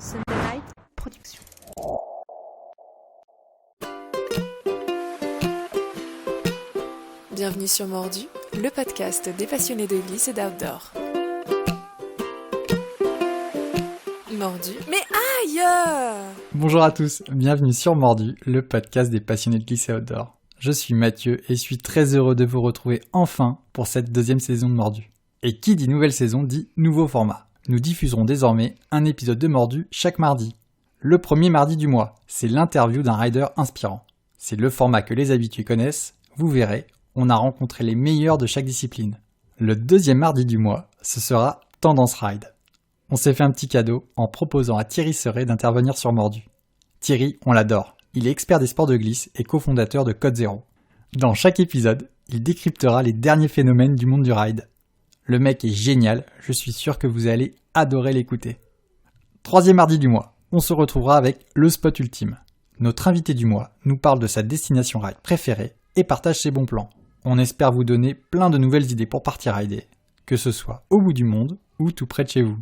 Sunday Production. Bienvenue sur Mordu, le podcast des passionnés de glisse et d'outdoor. Mordu, mais aïe! Bonjour à tous, bienvenue sur Mordu, le podcast des passionnés de glisse et outdoor. Je suis Mathieu et suis très heureux de vous retrouver enfin pour cette deuxième saison de Mordu. Et qui dit nouvelle saison dit nouveau format. Nous diffuserons désormais un épisode de Mordu chaque mardi. Le premier mardi du mois, c'est l'interview d'un rider inspirant. C'est le format que les habitués connaissent, vous verrez, on a rencontré les meilleurs de chaque discipline. Le deuxième mardi du mois, ce sera Tendance Ride. On s'est fait un petit cadeau en proposant à Thierry Serret d'intervenir sur Mordu. Thierry, on l'adore, il est expert des sports de glisse et cofondateur de Code Zero. Dans chaque épisode, il décryptera les derniers phénomènes du monde du ride. Le mec est génial, je suis sûr que vous allez adorer l'écouter. Troisième mardi du mois, on se retrouvera avec le spot ultime. Notre invité du mois nous parle de sa destination ride préférée et partage ses bons plans. On espère vous donner plein de nouvelles idées pour partir rider, que ce soit au bout du monde ou tout près de chez vous.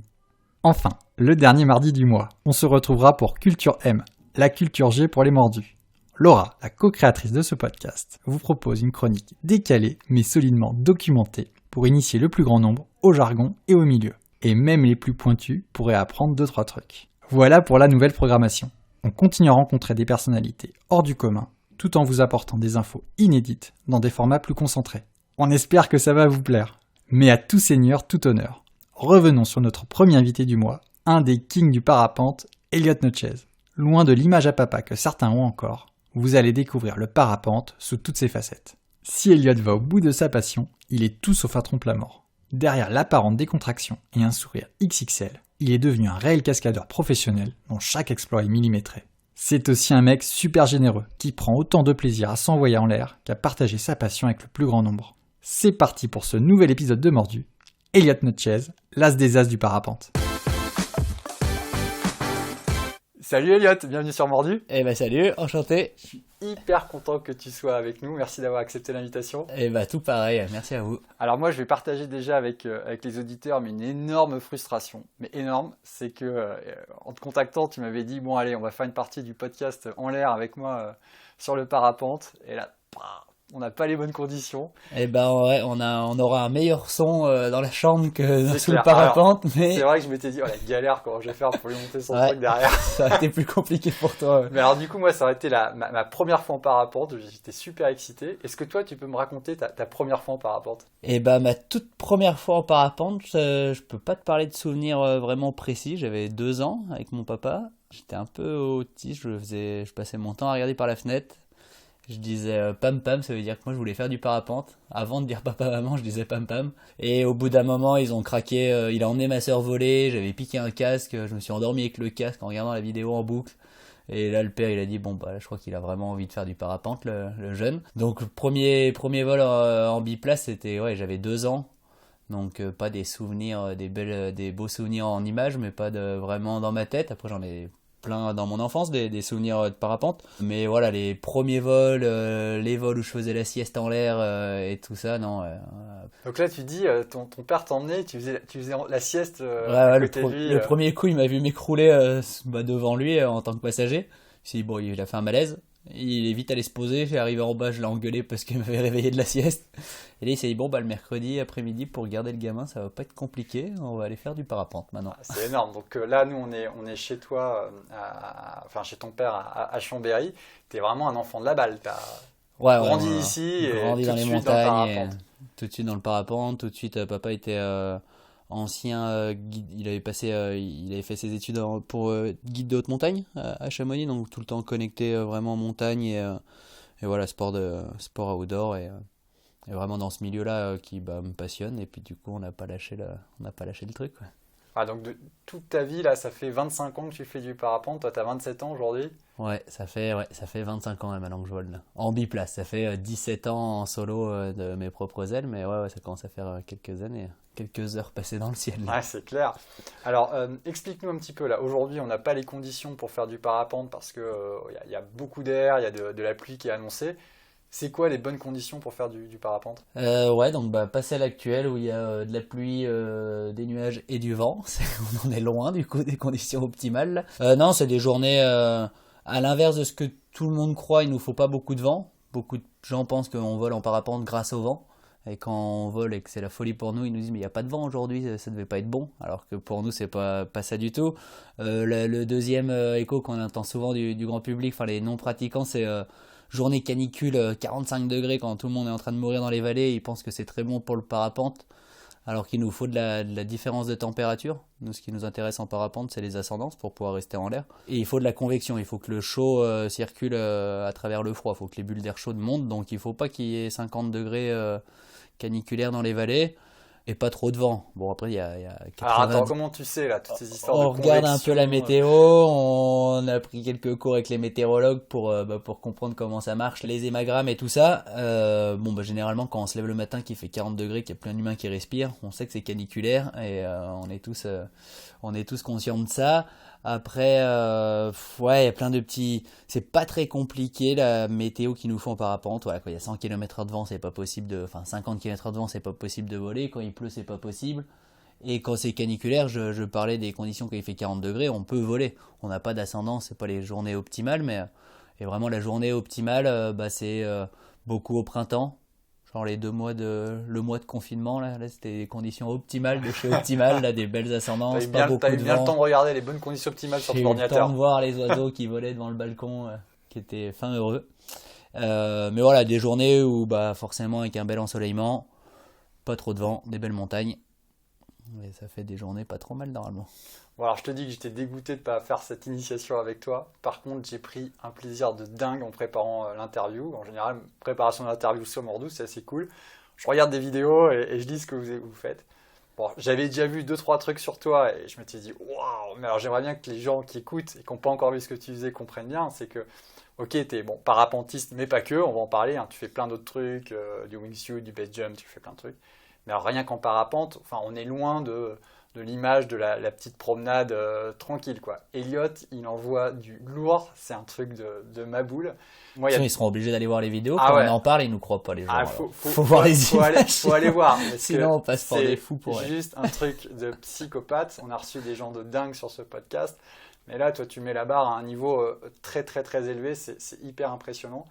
Enfin, le dernier mardi du mois, on se retrouvera pour Culture M, la culture G pour les mordus. Laura, la co-créatrice de ce podcast, vous propose une chronique décalée mais solidement documentée pour initier le plus grand nombre au jargon et au milieu. Et même les plus pointus pourraient apprendre 2-3 trucs. Voilà pour la nouvelle programmation. On continue à rencontrer des personnalités hors du commun, tout en vous apportant des infos inédites dans des formats plus concentrés. On espère que ça va vous plaire. Mais à tout seigneur, tout honneur. Revenons sur notre premier invité du mois, un des kings du parapente, Elliot Notchez. Loin de l'image à papa que certains ont encore, vous allez découvrir le parapente sous toutes ses facettes. Si Elliot va au bout de sa passion, il est tout sauf un trompe-la-mort. Derrière l'apparente décontraction et un sourire XXL, il est devenu un réel cascadeur professionnel dont chaque exploit est millimétré. C'est aussi un mec super généreux qui prend autant de plaisir à s'envoyer en l'air qu'à partager sa passion avec le plus grand nombre. C'est parti pour ce nouvel épisode de Mordu. Elliot Notchez, l'as des as du parapente. Salut Elliot, bienvenue sur Mordu. Eh ben salut, enchanté. Je suis hyper content que tu sois avec nous, merci d'avoir accepté l'invitation. Eh ben tout pareil, merci à vous. Alors moi je vais partager déjà avec les auditeurs mais une énorme frustration, mais énorme, c'est que en te contactant tu m'avais dit bon allez on va faire une partie du podcast en l'air avec moi sur le parapente et là on n'a pas les bonnes conditions. Eh ben ouais, on aura un meilleur son dans la chambre que C'est sous clair. le parapente. Alors, mais c'est vrai que je m'étais dit, oh la galère, comment je vais faire pour lui monter son Ouais. truc derrière. Ça a été plus compliqué pour toi. Mais alors du coup, moi, ça aurait été ma première fois en parapente, j'étais super excité. Est-ce que toi, tu peux me raconter ta première fois en parapente? Eh ben ma toute première fois en parapente, je peux pas te parler de souvenirs vraiment précis. J'avais 2 ans avec mon papa. J'étais un peu autiste, je passais mon temps à regarder par la fenêtre. Je disais pam pam, ça veut dire que moi je voulais faire du parapente. Avant de dire papa maman, je disais pam pam. Et au bout d'un moment, ils ont craqué. Il a emmené ma sœur voler. J'avais piqué un casque. Je me suis endormi avec le casque en regardant la vidéo en boucle. Et là, le père, il a dit bon bah, je crois qu'il a vraiment envie de faire du parapente, le jeune. Donc premier vol en biplace, c'était j'avais 2 ans. Donc pas des souvenirs, des beaux souvenirs en images, mais pas vraiment dans ma tête. Après j'en ai plein dans mon enfance, des souvenirs de parapente. Mais voilà, les premiers vols, les vols où je faisais la sieste en l'air et tout ça, non. Donc là, tu dis, ton père t'emmenait, tu faisais la sieste Ouais, à côté de lui. le premier coup, il m'a vu m'écrouler devant lui en tant que passager. Je me suis dit, bon, il a fait un malaise. Il est vite allé se poser, j'ai arrivé en bas, je l'ai engueulé parce qu'il m'avait réveillé de la sieste. Et là il s'est dit bon bah le mercredi après-midi pour garder le gamin ça va pas être compliqué, on va aller faire du parapente maintenant. C'est énorme, donc là nous on est chez toi, enfin chez ton père à Chambéry, t'es vraiment un enfant de la balle, t'as grandi ici et grandi tout dans de les suite dans le montagnes, parapente. tout de suite dans le parapente, tout de suite papa était ancien guide, il avait fait ses études pour guide de haute montagne à Chamonix, donc tout le temps connecté vraiment en montagne et voilà sport outdoor et vraiment dans ce milieu-là qui me passionne et puis du coup on n'a pas lâché le truc quoi. Ah, donc toute ta vie là, ça fait 25 ans que tu fais du parapente, toi t'as 27 ans aujourd'hui. Ça fait 25 ans maintenant que je vole en biplace, ça fait 17 ans en solo de mes propres ailes, mais ouais ça commence à faire quelques années. Quelques heures passées dans le ciel. Ouais, c'est clair. Alors, explique-nous un petit peu là. Aujourd'hui, on n'a pas les conditions pour faire du parapente parce que y a beaucoup d'air, il y a de la pluie qui est annoncée. C'est quoi les bonnes conditions pour faire du parapente? Ouais, donc passer à l'actuel où il y a de la pluie, des nuages et du vent, on en est loin du coup des conditions optimales. Non, c'est des journées à l'inverse de ce que tout le monde croit, il nous faut pas beaucoup de vent. Beaucoup de gens pensent qu'on vole en parapente grâce au vent. Et quand on vole et que c'est la folie pour nous, ils nous disent mais il n'y a pas de vent aujourd'hui, ça devait pas être bon. Alors que pour nous c'est pas ça du tout. Le deuxième écho qu'on entend souvent du grand public, enfin les non pratiquants, c'est journée canicule, 45 degrés quand tout le monde est en train de mourir dans les vallées, ils pensent que c'est très bon pour le parapente, alors qu'il nous faut de la différence de température. Nous, ce qui nous intéresse en parapente, c'est les ascendances pour pouvoir rester en l'air. Et il faut de la convection, il faut que le chaud circule à travers le froid, il faut que les bulles d'air chaudes montent, donc il ne faut pas qu'il y ait 50 degrés caniculaires dans les vallées. Et pas trop de vent. Bon, après, il y a 80... Alors attends, comment tu sais là, toutes ces histoires de On regarde un peu la convection, météo, on a pris quelques cours avec les météorologues pour comprendre comment ça marche, les hémagrammes et tout ça. Généralement, quand on se lève le matin qu'il fait 40 degrés, qu'il y a plein d'humains qui respirent, on sait que c'est caniculaire et on est tous conscients de ça. Après, ouais, il y a plein de petits... C'est pas très compliqué la météo qu'il nous faut en parapente. Ouais, quand il y a 100 km/h de vent, c'est pas possible de... Enfin, 50 km/h de vent, c'est pas possible de voler. Quand il pleut, c'est pas possible. Et quand c'est caniculaire, je parlais des conditions quand il fait 40 degrés, on peut voler. On n'a pas d'ascendance, c'est pas les journées optimales, mais... Et vraiment, la journée optimale, c'est beaucoup au printemps. Genre le mois de confinement, là c'était des conditions optimales de chez Optimal, là, des belles ascendances, pas beaucoup de T'avais bien le vent. temps de regarder les bonnes conditions optimales sur J'ai ton eu le temps ordinateur. de voir les oiseaux qui volaient devant le balcon, qui étaient fin heureux. Mais voilà, des journées où forcément avec un bel ensoleillement, pas trop de vent, des belles montagnes. Et ça fait des journées pas trop mal normalement. Bon, alors je te dis que j'étais dégoûté de ne pas faire cette initiation avec toi. Par contre, j'ai pris un plaisir de dingue en préparant l'interview. En général, préparation d'interview sur Mordu, c'est assez cool. Je regarde des vidéos et je lis ce que vous faites. Bon, j'avais déjà vu 2-3 trucs sur toi et je m'étais dit, waouh, mais alors j'aimerais bien que les gens qui écoutent et qui n'ont pas encore vu ce que tu faisais comprennent bien. C'est que, ok, t'es bon, parapentiste, mais pas que, on va en parler. Hein, tu fais plein d'autres trucs, du wingsuit, du base jump, tu fais plein de trucs. Mais alors rien qu'en parapente, enfin, on est loin de l'image de la petite promenade tranquille, quoi. Elliot, il envoie du lourd, c'est un truc de ma boule. Moi, Ils seront obligés d'aller voir les vidéos. Ah Quand ouais. on en parle, ils nous croient pas les gens. Faut voir les images. faut aller voir. Parce Sinon, que on passe pour des fous pour c'est juste un truc de psychopathe. On a reçu des gens de dingue sur ce podcast. Mais là, toi, tu mets la barre à un niveau très, très, très élevé. C'est hyper impressionnant.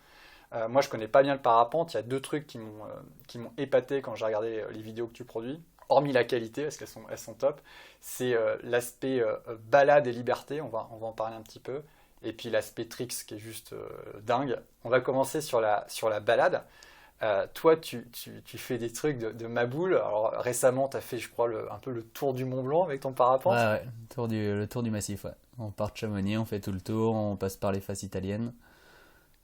Moi, je connais pas bien le parapente. Il y a 2 trucs qui m'ont épaté quand j'ai regardé les vidéos que tu produis. Hormis la qualité, parce qu'elles sont top, c'est l'aspect balade et liberté, on va en parler un petit peu, et puis l'aspect tricks qui est juste dingue. On va commencer sur la balade. Toi, tu fais des trucs de ma boule. Alors récemment, tu as fait, je crois, un peu le tour du Mont Blanc avec ton parapente. Ouais, le tour du massif, ouais. On part de Chamonix, on fait tout le tour, on passe par les faces italiennes,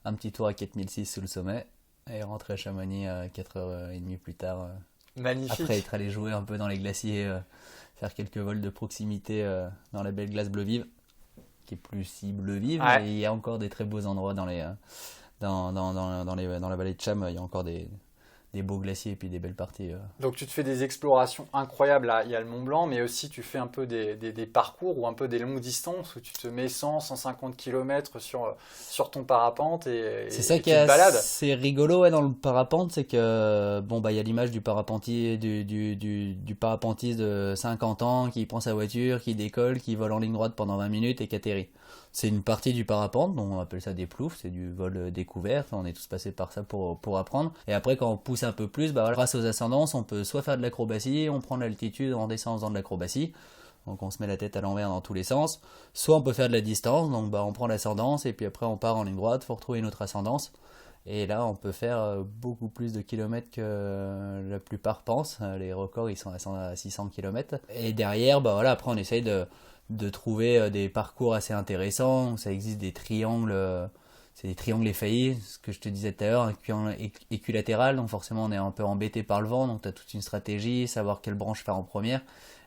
un petit tour à 4006 sous le sommet, et rentrer à Chamonix 4h30 plus tard. Magnifique. Après être allé jouer un peu dans les glaciers, faire quelques vols de proximité dans la belle glace bleu vive, qui est plus si bleu vive, Ouais. mais il y a encore des très beaux endroits dans la vallée de Cham, il y a encore des beaux glaciers et puis des belles parties. Donc tu te fais des explorations incroyables, là. Il y a le Mont Blanc, mais aussi tu fais un peu des parcours ou un peu des longues distances où tu te mets 100-150 km sur ton parapente et C'est ça et qui tu est te balades. assez rigolo ouais, dans le parapente, c'est que il y a l'image du parapentier du parapentiste de 50 ans qui prend sa voiture, qui décolle, qui vole en ligne droite pendant 20 minutes et qui atterrit. C'est une partie du parapente, donc on appelle ça des ploufs, c'est du vol découvert, on est tous passés par ça pour apprendre. Et après quand on pousse un peu plus, grâce aux ascendances, on peut soit faire de l'acrobatie, on prend de l'altitude en descendant dans de l'acrobatie, donc on se met la tête à l'envers dans tous les sens, soit on peut faire de la distance, donc on prend l'ascendance et puis après on part en ligne droite, faut retrouver une autre ascendance. Et là, on peut faire beaucoup plus de kilomètres que la plupart pensent. Les records, ils sont à 600 km. Et derrière, après, on essaye de trouver des parcours assez intéressants. Ça existe des triangles, c'est des triangles effeuillés, ce que je te disais tout à l'heure, un triangle équilatéral. Donc forcément, on est un peu embêté par le vent. Donc tu as toute une stratégie, savoir quelle branche faire en première.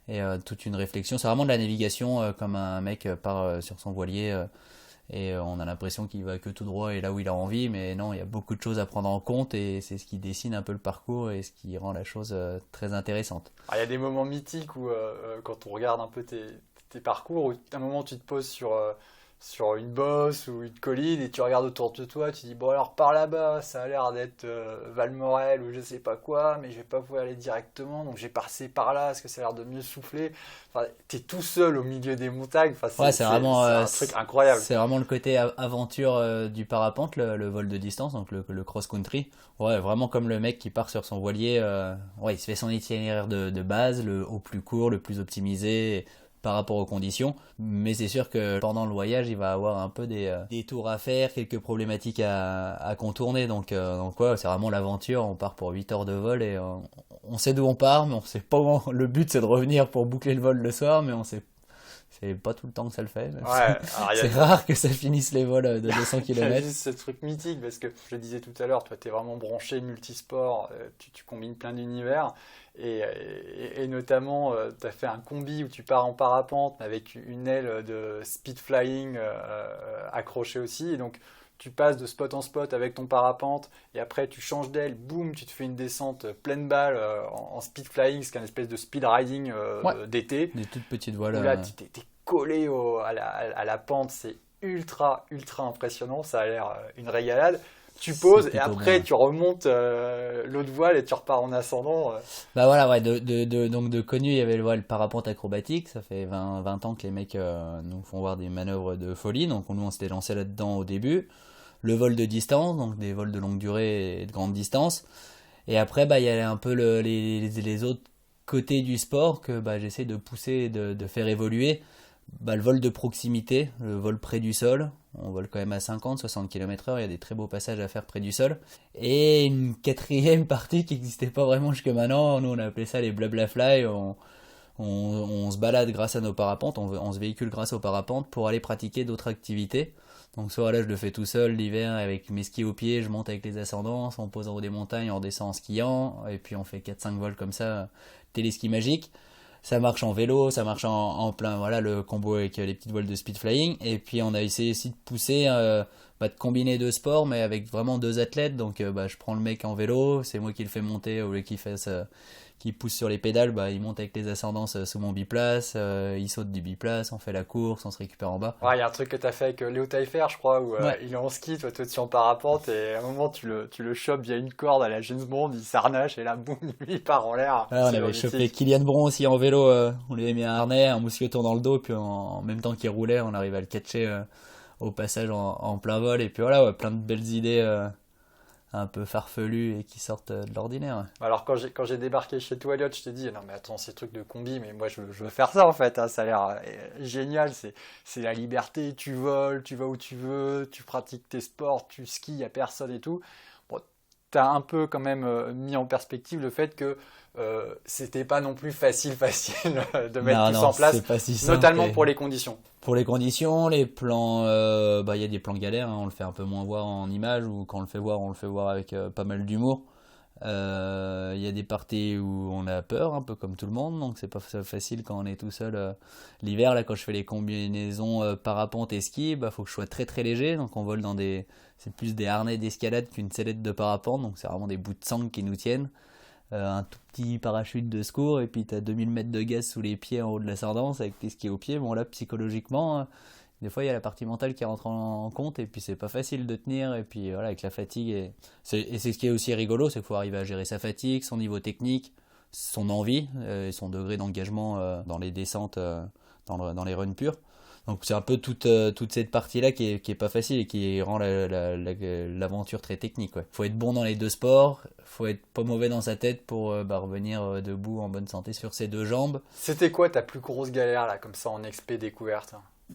Et toute une réflexion. C'est vraiment de la navigation comme un mec part sur son voilier. Et on a l'impression qu'il va que tout droit et là où il a envie, mais non, il y a beaucoup de choses à prendre en compte et c'est ce qui dessine un peu le parcours et ce qui rend la chose très intéressante. Alors, il y a des moments mythiques où quand on regarde un peu tes parcours, où à un moment tu te poses sur une bosse ou une colline et tu regardes autour de toi, tu dis bon alors par là-bas ça a l'air d'être Valmorel ou je sais pas quoi, mais je vais pas pouvoir aller directement, donc j'ai passé par là parce que ça a l'air de mieux souffler. Enfin, t'es tout seul au milieu des montagnes, enfin, C'est vraiment c'est un truc incroyable. c'est vraiment le côté aventure du parapente, le vol de distance, donc le cross-country. Ouais, vraiment comme le mec qui part sur son voilier, il se fait son itinéraire de base, le au plus court, le plus optimisé par rapport aux conditions, mais c'est sûr que pendant le voyage il va avoir un peu des tours à faire, quelques problématiques à contourner, donc ouais, c'est vraiment l'aventure. On part pour 8 heures de vol et on sait d'où on part, mais on sait pas où le but c'est de revenir pour boucler le vol le soir, mais on sait c'est pas tout le temps que ça le fait. Ouais, C'est rare que ça finisse les vols de 200 il y a km. juste ce truc mythique parce que je le disais tout à l'heure, toi t'es vraiment branché multisport, tu combines plein d'univers et notamment tu as fait un combi où tu pars en parapente avec une aile de speed flying accrochée aussi et donc tu passes de spot en spot avec ton parapente et après tu changes d'aile, boum, tu te fais une descente pleine balle en speed flying, c'est une espèce de speed riding d'été. Des toutes petites voiles. Où là tu t'es collé à la pente, c'est ultra impressionnant, ça a l'air une régalade. Tu poses et après bien. tu remontes l'autre voile et tu repars en ascendant. Bah voilà, ouais, donc de connu, il y avait le parapente acrobatique. Ça fait 20 ans que les mecs nous font voir des manœuvres de folie. Donc nous, on s'était lancé là-dedans au début. Le vol de distance, donc des vols de longue durée et de grande distance. Et après, bah, il y a un peu les autres côtés du sport que bah, j'essaie de pousser et de faire évoluer. Bah, le vol de proximité, le vol près du sol. On vole quand même à 50-60 km/h, il y a des très beaux passages à faire près du sol. Et une quatrième partie qui n'existait pas vraiment jusque maintenant, nous on a appelé ça les blabla fly. On se balade grâce à nos parapentes, on se véhicule grâce aux parapentes pour aller pratiquer d'autres activités. Donc soit là je le fais tout seul l'hiver avec mes skis aux pieds, je monte avec les ascendances, on pose en haut des montagnes, on redescend en skiant, et puis on fait 4-5 vols comme ça, téléski magique. Ça marche en vélo, ça marche en plein, voilà le combo avec les petites voiles de speed flying. Et puis on a essayé aussi de pousser, de combiner deux sports, mais avec vraiment deux athlètes. Donc je prends le mec en vélo, c'est moi qui le fais monter, au lieu qu'il pousse sur les pédales, il monte avec les ascendances sous mon biplace, il saute du biplace, on fait la course, on se récupère en bas. Ouais, il y a un truc que tu as fait avec Léo Taillefer, je crois, où Ouais. il est en ski, toi tu es en parapente et à un moment tu le chopes via une corde à la James Bond, il s'arnache et là boum, il part en l'air. Ouais, on C'est avait magnifique. chopé Kylian Bron aussi en vélo, on lui avait mis un harnais, un mousqueton dans le dos, puis en même temps qu'il roulait, on arrivait à le catcher au passage en plein vol. Et puis voilà, ouais, plein de belles idées un peu farfelues et qui sortent de l'ordinaire. Alors quand j'ai débarqué chez toi, Elliot, je t'ai dit non mais attends, ces trucs de combi, mais moi je veux faire ça en fait, hein, ça a l'air génial, c'est la liberté, tu voles, tu vas où tu veux, tu pratiques tes sports, tu skis, y a personne et tout. Bon, t'as un peu quand même mis en perspective le fait que c'était pas non plus facile de mettre tout ça en place, c'est pas si simple. notamment pour les conditions. Pour les conditions, les plans, il y a des plans galères, hein, on le fait un peu moins voir en image, ou quand on le fait voir avec pas mal d'humour. Il y a des parties où on a peur, un peu comme tout le monde, donc c'est pas facile quand on est tout seul. L'hiver, là, quand je fais les combinaisons parapente et ski, faut que je sois très très léger, donc on vole c'est plus des harnais d'escalade qu'une sellette de parapente, donc c'est vraiment des bouts de sangle qui nous tiennent. Un tout petit parachute de secours et puis t'as 2000 mètres de gaz sous les pieds en haut de l'ascendance avec tes skis aux pieds. Bon là psychologiquement, des fois il y a la partie mentale qui rentre en compte et puis c'est pas facile de tenir et puis voilà avec la fatigue et c'est ce qui est aussi rigolo, c'est qu'il faut arriver à gérer sa fatigue, son niveau technique, son envie et son degré d'engagement dans les descentes, dans les runs purs. Donc c'est un peu toute cette partie-là qui est pas facile et qui rend l'aventure très technique. Ouais. Faut être bon dans les deux sports, faut être pas mauvais dans sa tête pour revenir debout en bonne santé sur ses deux jambes. C'était quoi ta plus grosse galère là, comme ça en expé découverte?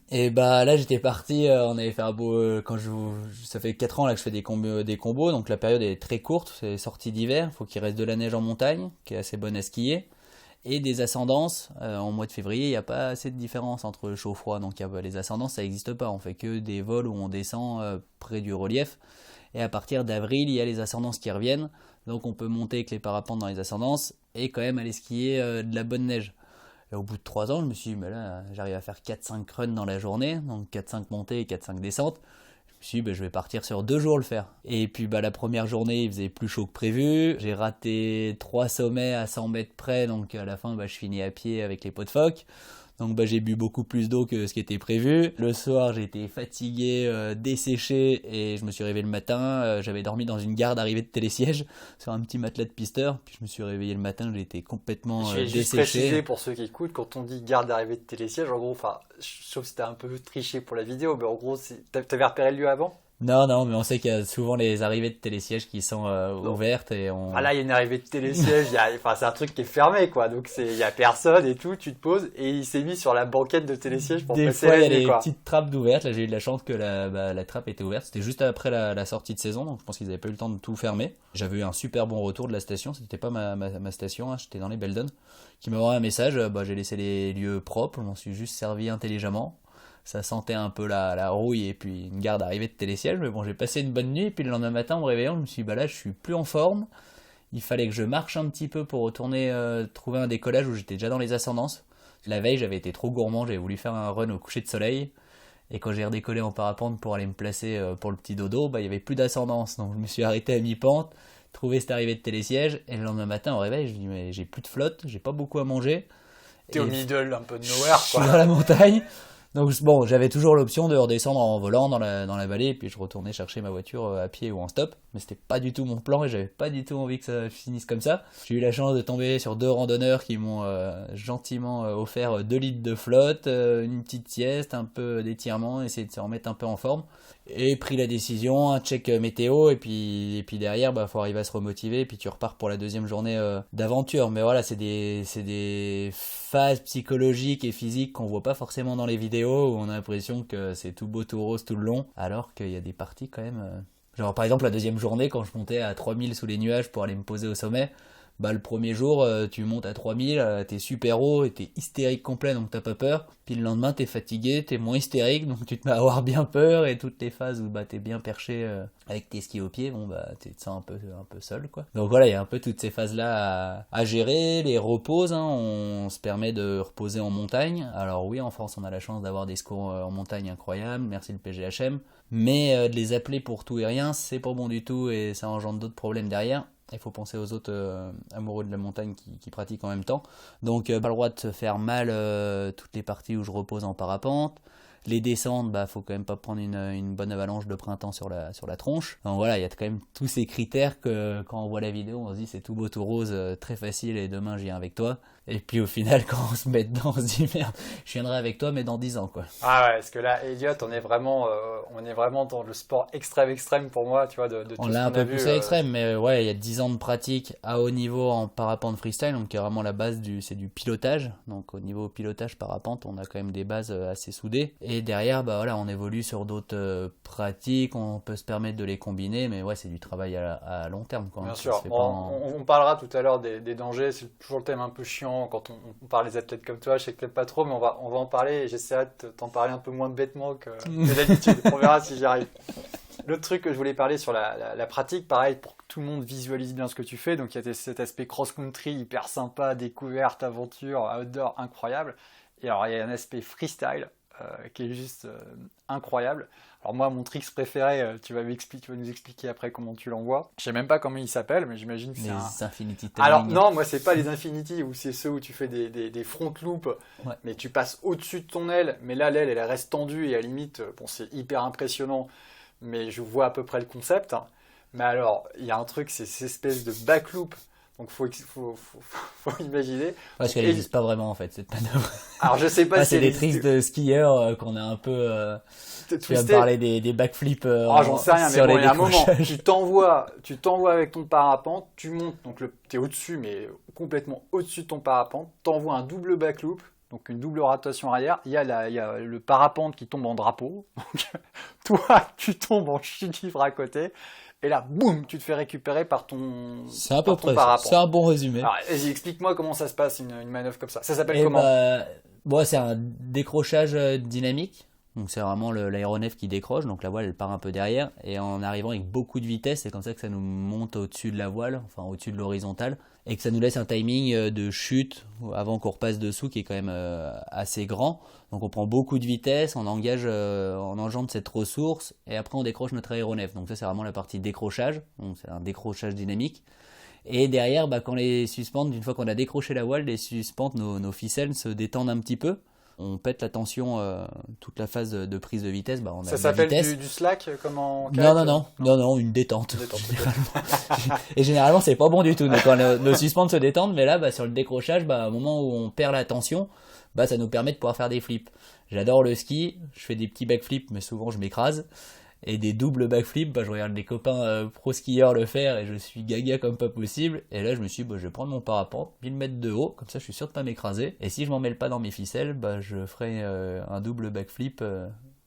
Et là j'étais parti, on avait fait un beau ça fait 4 ans là que je fais des combos, donc la période est très courte, c'est sortie d'hiver, faut qu'il reste de la neige en montagne qui est assez bonne à skier. Et des ascendances, en mois de février, il n'y a pas assez de différence entre chaud et froid. Donc les ascendances, ça n'existe pas. On fait que des vols où on descend près du relief. Et à partir d'avril, il y a les ascendances qui reviennent. Donc on peut monter avec les parapentes dans les ascendances et quand même aller skier de la bonne neige. Et au bout de 3 ans, je me suis dit, mais là, j'arrive à faire 4-5 runs dans la journée. Donc 4-5 montées et 4-5 descentes. Je me suis dit, je vais partir sur 2 jours le faire. Et puis la première journée, il faisait plus chaud que prévu. J'ai raté 3 sommets à 100 mètres près, donc à la fin, je finis à pied avec les pots de phoque. Donc j'ai bu beaucoup plus d'eau que ce qui était prévu. Le soir, j'étais fatigué, desséché et je me suis réveillé le matin. J'avais dormi dans une gare d'arrivée de télésiège sur un petit matelas de pisteur. Puis je me suis réveillé le matin, j'étais complètement Je vais juste desséché. préciser pour ceux qui écoutent, quand on dit garde d'arrivée de télésiège, en gros, sauf si t'as un peu triché pour la vidéo, mais en gros, t'avais repéré le lieu avant? Non, mais on sait qu'il y a souvent les arrivées de télésièges qui sont ouvertes et on... Ah là, il y a une arrivée de télésiège, c'est un truc qui est fermé, quoi. Donc il y a personne et tout, tu te poses et il s'est mis sur la banquette de télésiège pour Des passer fois, il y la a nuit, des quoi. petites trappes d'ouvertes. Là, j'ai eu de la chance que la trappe était ouverte. C'était juste après la sortie de saison, donc je pense qu'ils n'avaient pas eu le temps de tout fermer. J'avais eu un super bon retour de la station. C'était pas ma station, hein. J'étais dans les Beldon. Qui m'a envoyé un message. J'ai laissé les lieux propres. Je m'en suis juste servi intelligemment. Ça sentait un peu la rouille et puis une gare d'arrivée de télésiège. Mais bon, j'ai passé une bonne nuit. Et puis le lendemain matin, en me réveillant, je me suis dit, là, je suis plus en forme. Il fallait que je marche un petit peu pour retourner trouver un décollage où j'étais déjà dans les ascendances. La veille, j'avais été trop gourmand. J'avais voulu faire un run au coucher de soleil. Et quand j'ai redécollé en parapente pour aller me placer pour le petit dodo, il n'y avait plus d'ascendance. Donc je me suis arrêté à mi-pente, trouvé cette arrivée de télésiège. Et le lendemain matin, au réveil, je me dis, mais j'ai plus de flotte, j'ai pas beaucoup à manger. T'es au middle, un peu de nowhere, Je suis quoi. dans la montagne. Donc bon, j'avais toujours l'option de redescendre en volant dans la vallée, et puis je retournais chercher ma voiture à pied ou en stop, mais c'était pas du tout mon plan et j'avais pas du tout envie que ça finisse comme ça. J'ai eu la chance de tomber sur 2 randonneurs qui m'ont gentiment offert 2 litres de flotte, une petite sieste, un peu d'étirement, essayer de se remettre un peu en forme, et pris la décision, un check météo, et puis derrière, faut arriver à se remotiver, et puis tu repars pour la deuxième journée d'aventure. Mais voilà, c'est des phases psychologiques et physiques qu'on voit pas forcément dans les vidéos, où on a l'impression que c'est tout beau, tout rose tout le long, alors qu'il y a des parties quand même... Genre par exemple la deuxième journée, quand je montais à 3000 sous les nuages pour aller me poser au sommet, le premier jour, tu montes à 3000, t'es super haut et t'es hystérique complet, donc t'as pas peur. Puis le lendemain, t'es fatigué, t'es moins hystérique, donc tu te mets à avoir bien peur. Et toutes les phases où t'es bien perché avec tes skis aux pieds, tu te sens un peu seul, quoi. Donc voilà, il y a un peu toutes ces phases-là à gérer. Les reposes, hein, on se permet de reposer en montagne. Alors oui, en France, on a la chance d'avoir des secours en montagne incroyables, merci le PGHM. Mais de les appeler pour tout et rien, c'est pas bon du tout et ça engendre d'autres problèmes derrière. Il faut penser aux autres amoureux de la montagne qui pratiquent en même temps. Donc pas le droit de se faire mal toutes les parties où je repose en parapente. Les descentes, faut quand même pas prendre une bonne avalanche de printemps sur la tronche. Donc voilà, il y a quand même tous ces critères que quand on voit la vidéo, on se dit c'est tout beau tout rose, très facile et demain je viens avec toi. Et puis au final, quand on se met dedans, on se dit merde, je viendrai avec toi mais dans 10 ans, quoi. Ah ouais, parce que là, Elliot, on est vraiment dans le sport extrême pour moi, tu vois, de tout On ce l'a un qu'on a peu vu. poussé à l'extrême, mais ouais, il y a 10 ans de pratique à haut niveau en parapente freestyle, donc qui est vraiment la base c'est du pilotage. Donc au niveau pilotage parapente, on a quand même des bases assez soudées. Et derrière, on évolue sur d'autres pratiques, on peut se permettre de les combiner, mais ouais, c'est du travail à long terme, quoi. Bien Ça sûr, se fait pas en- on parlera tout à l'heure des dangers, c'est toujours le thème un peu chiant quand on parle des athlètes comme toi, je sais que t'aimes pas trop, mais on va en parler et j'essaierai de t'en parler un peu moins bêtement que d'habitude, on verra si j'y arrive. L'autre truc que je voulais parler sur la pratique, pareil, pour que tout le monde visualise bien ce que tu fais, donc il y a cet aspect cross-country hyper sympa, découverte, aventure, outdoor incroyable, et alors il y a un aspect freestyle qui est juste incroyable. Alors moi, mon trick préféré, tu vas nous expliquer après comment tu l'envoies. Je sais même pas comment il s'appelle, mais j'imagine que c'est Les Infinity Alors Tumbling. non, moi c'est pas les Infinity, ou c'est ceux où tu fais des front loops, Ouais. mais tu passes au-dessus de ton aile, mais là l'aile elle reste tendue et à la limite, c'est hyper impressionnant, mais je vois à peu près le concept. Mais alors, il y a un truc, c'est cette espèce de back loop, donc faut imaginer. Parce qu'elle Et- n'existe pas vraiment en fait, cette manœuvre. Alors je sais pas si C'est des elle tricks existe- de skieurs qu'on a un peu... tu vas me twisté. parler des backflips J'en sais rien, mais sur bon, les il y a un moment, décrochages. tu t'envoies avec ton parapente, tu montes, donc t'es au-dessus, mais complètement au-dessus de ton parapente, t'envoies un double back loop, donc une double rotation arrière, il y a le parapente qui tombe en drapeau, donc toi, tu tombes en chute libre à côté, et là, boum, tu te fais récupérer par ton, C'est à peu par ton près ça. parapente. C'est un bon résumé. Alors, vas-y, explique-moi comment ça se passe, une manœuvre comme ça. Ça s'appelle Et comment? c'est un décrochage dynamique. Donc c'est vraiment l'aéronef qui décroche, donc la voile elle part un peu derrière, et en arrivant avec beaucoup de vitesse, c'est comme ça que ça nous monte au-dessus de la voile, enfin au-dessus de l'horizontale, et que ça nous laisse un timing de chute avant qu'on repasse dessous qui est quand même assez grand. Donc on prend beaucoup de vitesse, on engendre cette ressource, et après on décroche notre aéronef. Donc ça c'est vraiment la partie décrochage, donc c'est un décrochage dynamique. Et derrière, quand les suspentes, une fois qu'on a décroché la voile, les suspentes, nos ficelles se détendent un petit peu. On pète la tension toute la phase de prise de vitesse. On a Ça de la s'appelle vitesse. du slack comme en Non, une détente. Et généralement, c'est pas bon du tout. Donc, quand nos suspentes se détendent, mais là, sur le décrochage, au moment où on perd la tension, ça nous permet de pouvoir faire des flips. J'adore le ski, je fais des petits backflips, mais souvent je m'écrase. Et des doubles backflips, je regarde les copains pro skieurs le faire et je suis gaga comme pas possible. Et là, je me suis dit, je vais prendre mon parapente, 1000 mètres de haut, comme ça je suis sûr de pas m'écraser. Et si je m'en mêle pas dans mes ficelles, je ferai un double backflip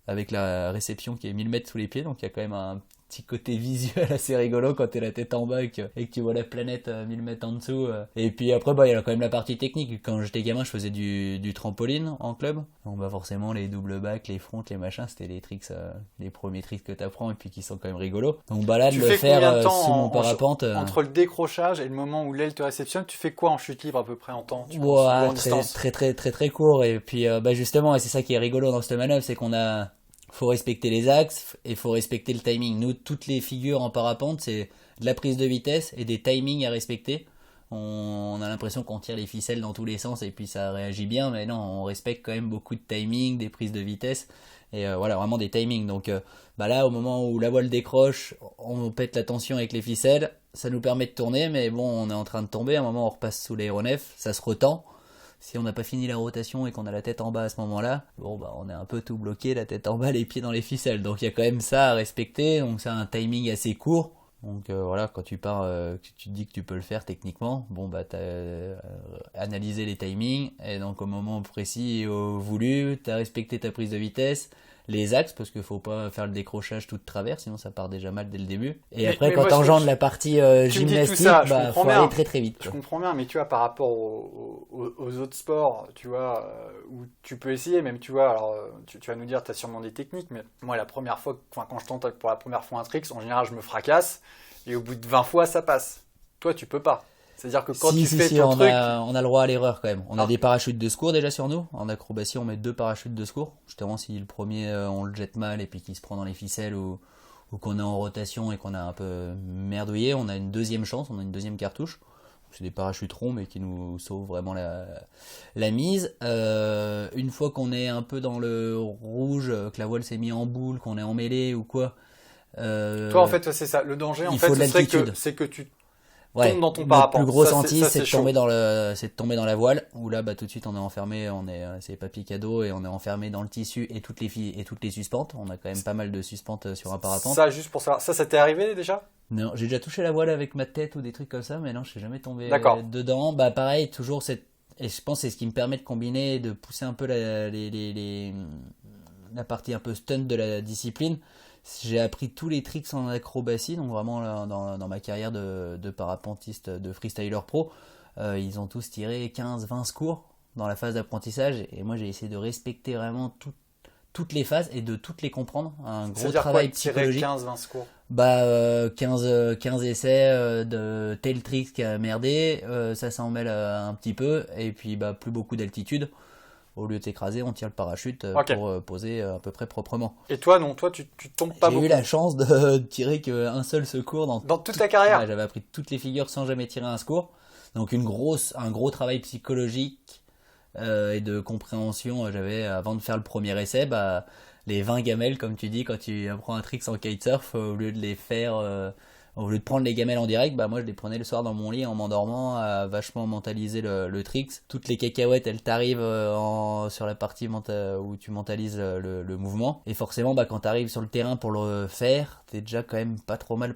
avec la réception qui est 1000 mètres sous les pieds. Donc il y a quand même un petit côté visuel assez rigolo quand t'es la tête en bas et que tu vois la planète 1000 mètres en dessous. Et puis après, il y a quand même la partie technique. Quand j'étais gamin, je faisais du trampoline en club. Donc forcément, les double backs, les fronts, les machins, c'était les tricks, les premiers tricks que t'apprends et puis qui sont quand même rigolos. Donc là, de le faire sous mon parapente. Entre le décrochage et le moment où l'aile te réceptionne, tu fais quoi en chute libre à peu près en temps? Très court. Et puis justement, et c'est ça qui est rigolo dans cette manœuvre, c'est faut respecter les axes et faut respecter le timing. Nous, toutes les figures en parapente, c'est de la prise de vitesse et des timings à respecter. On a l'impression qu'on tire les ficelles dans tous les sens et puis ça réagit bien, mais non, on respecte quand même beaucoup de timing, des prises de vitesse et vraiment des timings. Donc là, au moment où la voile décroche, on pète la tension avec les ficelles, ça nous permet de tourner, mais on est en train de tomber. À un moment, on repasse sous l'aéronef, ça se retend. Si on n'a pas fini la rotation et qu'on a la tête en bas à ce moment-là, on est un peu tout bloqué, la tête en bas, les pieds dans les ficelles. Donc il y a quand même ça à respecter, donc c'est un timing assez court. Donc quand tu pars, tu te dis que tu peux le faire techniquement, t'as analysé les timings, et donc au moment précis et au voulu, t'as respecté ta prise de vitesse, les axes, parce qu'il faut pas faire le décrochage tout de travers, sinon ça part déjà mal dès le début. Et après, quand t'engendres la partie gymnastique, faut aller très très vite. Je comprends bien, mais tu vois, par rapport aux autres sports, tu vois, où tu peux essayer, même tu vois, alors tu vas nous dire, tu as sûrement des techniques, mais moi, la première fois, quand je tente pour la première fois un trick, en général, je me fracasse, et au bout de 20 fois, ça passe. Toi, tu peux pas. C'est-à-dire que quand tu fais ton truc... on a le droit à l'erreur quand même. On a des parachutes de secours déjà sur nous. En acrobatie, on met 2 parachutes de secours. Justement, si le premier, on le jette mal et puis qu'il se prend dans les ficelles ou qu'on est en rotation et qu'on a un peu merdouillé, on a une deuxième chance, on a une deuxième cartouche. C'est des parachutes ronds mais qui nous sauvent vraiment la mise. Une fois qu'on est un peu dans le rouge, que la voile s'est mise en boule, qu'on est emmêlé ou quoi... Toi, en fait, c'est ça. Le danger, en fait, c'est que tu... tombe dans ton parapente. Le plus gros anti, c'est de tomber dans la voile, où là, tout de suite, on est enfermé, c'est papier cadeau, et on est enfermé dans le tissu et toutes les suspentes. On a quand même pas mal de suspentes sur un parapente. Ça, juste pour savoir, ça t'est arrivé déjà? Non, j'ai déjà touché la voile avec ma tête ou des trucs comme ça, mais non, je suis jamais tombé dedans. Pareil, toujours et je pense que c'est ce qui me permet de combiner, de pousser un peu la partie un peu stunt de la discipline. J'ai appris tous les tricks en acrobatie, donc vraiment là, dans ma carrière de parapentiste, de freestyler pro, ils ont tous tiré 15-20 secours dans la phase d'apprentissage, et moi j'ai essayé de respecter vraiment toutes les phases et de toutes les comprendre. Un gros travail psychologique. 15-20 secours 15 essais de tel trick qui a merdé, ça s'en mêle un petit peu, et puis plus beaucoup d'altitude. Au lieu de s'écraser, on tire le parachute pour poser à peu près proprement. Et toi, non, tu tombes pas beaucoup. J'ai eu la chance de tirer qu'un seul secours dans toute ta carrière. J'avais appris toutes les figures sans jamais tirer un secours. Donc un gros travail psychologique et de compréhension. J'avais, avant de faire le premier essai, les 20 gamelles, comme tu dis, quand tu apprends un trick en kitesurf, au lieu de les faire... au lieu de prendre les gamelles en direct, moi je les prenais le soir dans mon lit en m'endormant, à vachement mentaliser le tricks. Toutes les cacahuètes, elles t'arrivent sur la partie où tu mentalises le mouvement. Et forcément, quand t'arrives sur le terrain pour le faire, t'es déjà quand même pas trop mal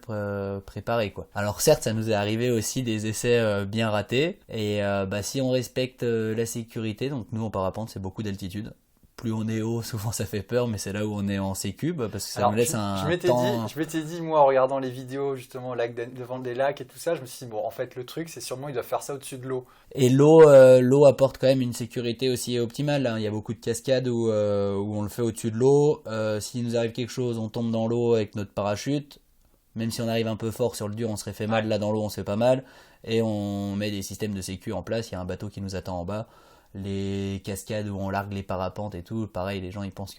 préparé, quoi. Alors certes, ça nous est arrivé aussi des essais bien ratés. Et si on respecte la sécurité, donc nous en parapente, c'est beaucoup d'altitude. Plus on est haut, souvent ça fait peur, mais c'est là où on est en sécu, parce que ça me laisse temps... Je m'étais dit, moi, en regardant les vidéos, justement, devant des lacs et tout ça, je me suis dit, en fait, le truc, c'est sûrement, ils doivent faire ça au-dessus de l'eau. Et l'eau apporte quand même une sécurité aussi optimale, hein. Il y a beaucoup de cascades où on le fait au-dessus de l'eau. S'il nous arrive quelque chose, on tombe dans l'eau avec notre parachute. Même si on arrive un peu fort sur le dur, on serait fait mal. Là, dans l'eau, on se fait pas mal. Et on met des systèmes de sécu en place. Il y a un bateau qui nous attend en bas. Les cascades où on largue les parapentes et tout, pareil, les gens ils pensent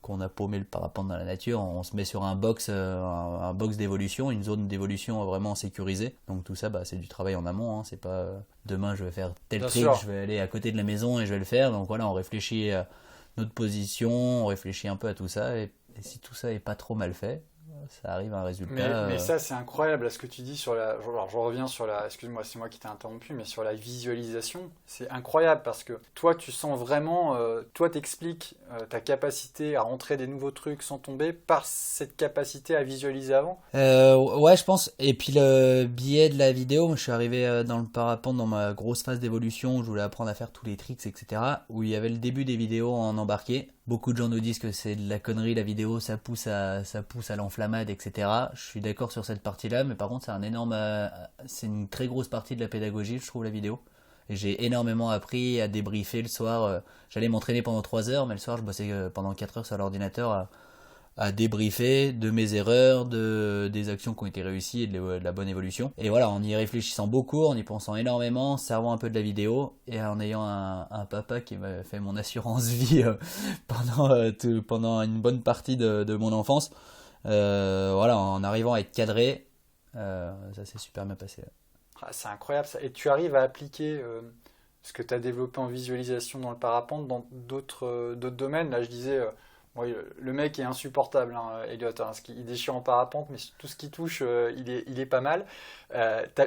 qu'on a paumé le parapente dans la nature, on se met sur un box, un box d'évolution, une zone d'évolution vraiment sécurisée. Donc tout ça, c'est du travail en amont. Hein. C'est pas demain je vais faire tel trick, je vais aller à côté de la maison et je vais le faire. Donc voilà, on réfléchit à notre position, on réfléchit un peu à tout ça. Et si tout ça est pas trop mal fait, ça arrive à un résultat. Mais ça, c'est incroyable, là, ce que tu dis sur la. Alors, je reviens sur la. Excuse-moi, c'est moi qui t'ai interrompu, mais sur la visualisation, c'est incroyable parce que toi, tu sens vraiment. Toi, t'expliques ta capacité à rentrer des nouveaux trucs sans tomber par cette capacité à visualiser avant. Ouais, je pense. Et puis le biais de la vidéo, je suis arrivé dans le parapente dans ma grosse phase d'évolution où je voulais apprendre à faire tous les tricks, etc. Où il y avait le début des vidéos en embarqué. Beaucoup de gens nous disent que c'est de la connerie la vidéo, ça pousse à l'enflammade, etc. Je suis d'accord sur cette partie-là, mais par contre c'est une très grosse partie de la pédagogie, je trouve, la vidéo. Et j'ai énormément appris à débriefer le soir. J'allais m'entraîner pendant 3 heures, mais le soir je bossais pendant 4 heures sur l'ordinateur à débriefer de mes erreurs, des actions qui ont été réussies et de la bonne évolution. Et voilà, en y réfléchissant beaucoup, en y pensant énormément, en servant un peu de la vidéo et en ayant un papa qui m'a fait mon assurance vie pendant une bonne partie de mon enfance. Voilà, en arrivant à être cadré, ça s'est super bien passé. C'est incroyable ça. Et tu arrives à appliquer ce que tu as développé en visualisation dans le parapente dans d'autres domaines. Là, je disais. Oui, le mec est insupportable, hein, Elliot. Hein, il déchire en parapente, mais tout ce qui touche, il est pas mal.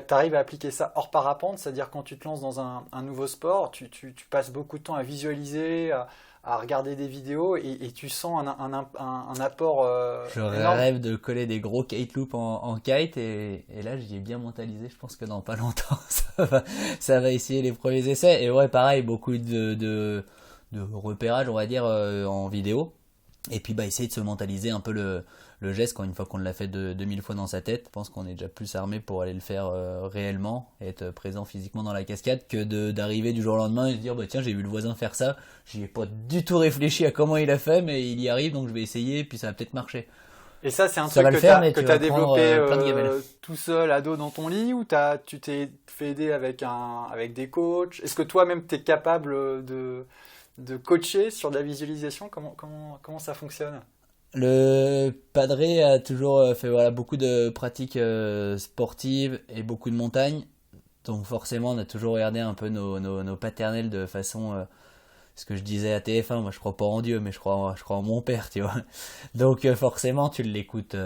T'arrives à appliquer ça hors parapente, c'est-à-dire quand tu te lances dans un nouveau sport, tu passes beaucoup de temps à visualiser, à regarder des vidéos et tu sens un apport Je énorme. rêve de coller des gros kite loops en kite et là j'y ai bien mentalisé. Je pense que dans pas longtemps ça va essayer les premiers essais. Et ouais, pareil, beaucoup de repérage, on va dire, en vidéo. Et puis essayer de se mentaliser un peu le geste une fois qu'on l'a fait 2000 fois dans sa tête. Je pense qu'on est déjà plus armé pour aller le faire réellement et être présent physiquement dans la cascade que d'arriver du jour au lendemain et se dire tiens, j'ai vu le voisin faire ça, j'y ai pas du tout réfléchi à comment il a fait, mais il y arrive donc je vais essayer et puis ça va peut-être marcher. Et ça, c'est un Ça truc va le faire, mais que tu tu as vas prendre, développé plein de gamelles. tout seul, ado, dans ton lit, ou tu t'es fait aider avec des coachs? Est-ce que toi-même, tu es capable de coacher sur de la visualisation? Comment ça fonctionne? Le padré a toujours fait beaucoup de pratiques sportives et beaucoup de montagnes. Donc forcément, on a toujours regardé un peu nos paternels de façon... ce que je disais à TF1, moi je crois pas en Dieu, mais je crois en mon père, tu vois. Donc forcément, tu l'écoutes...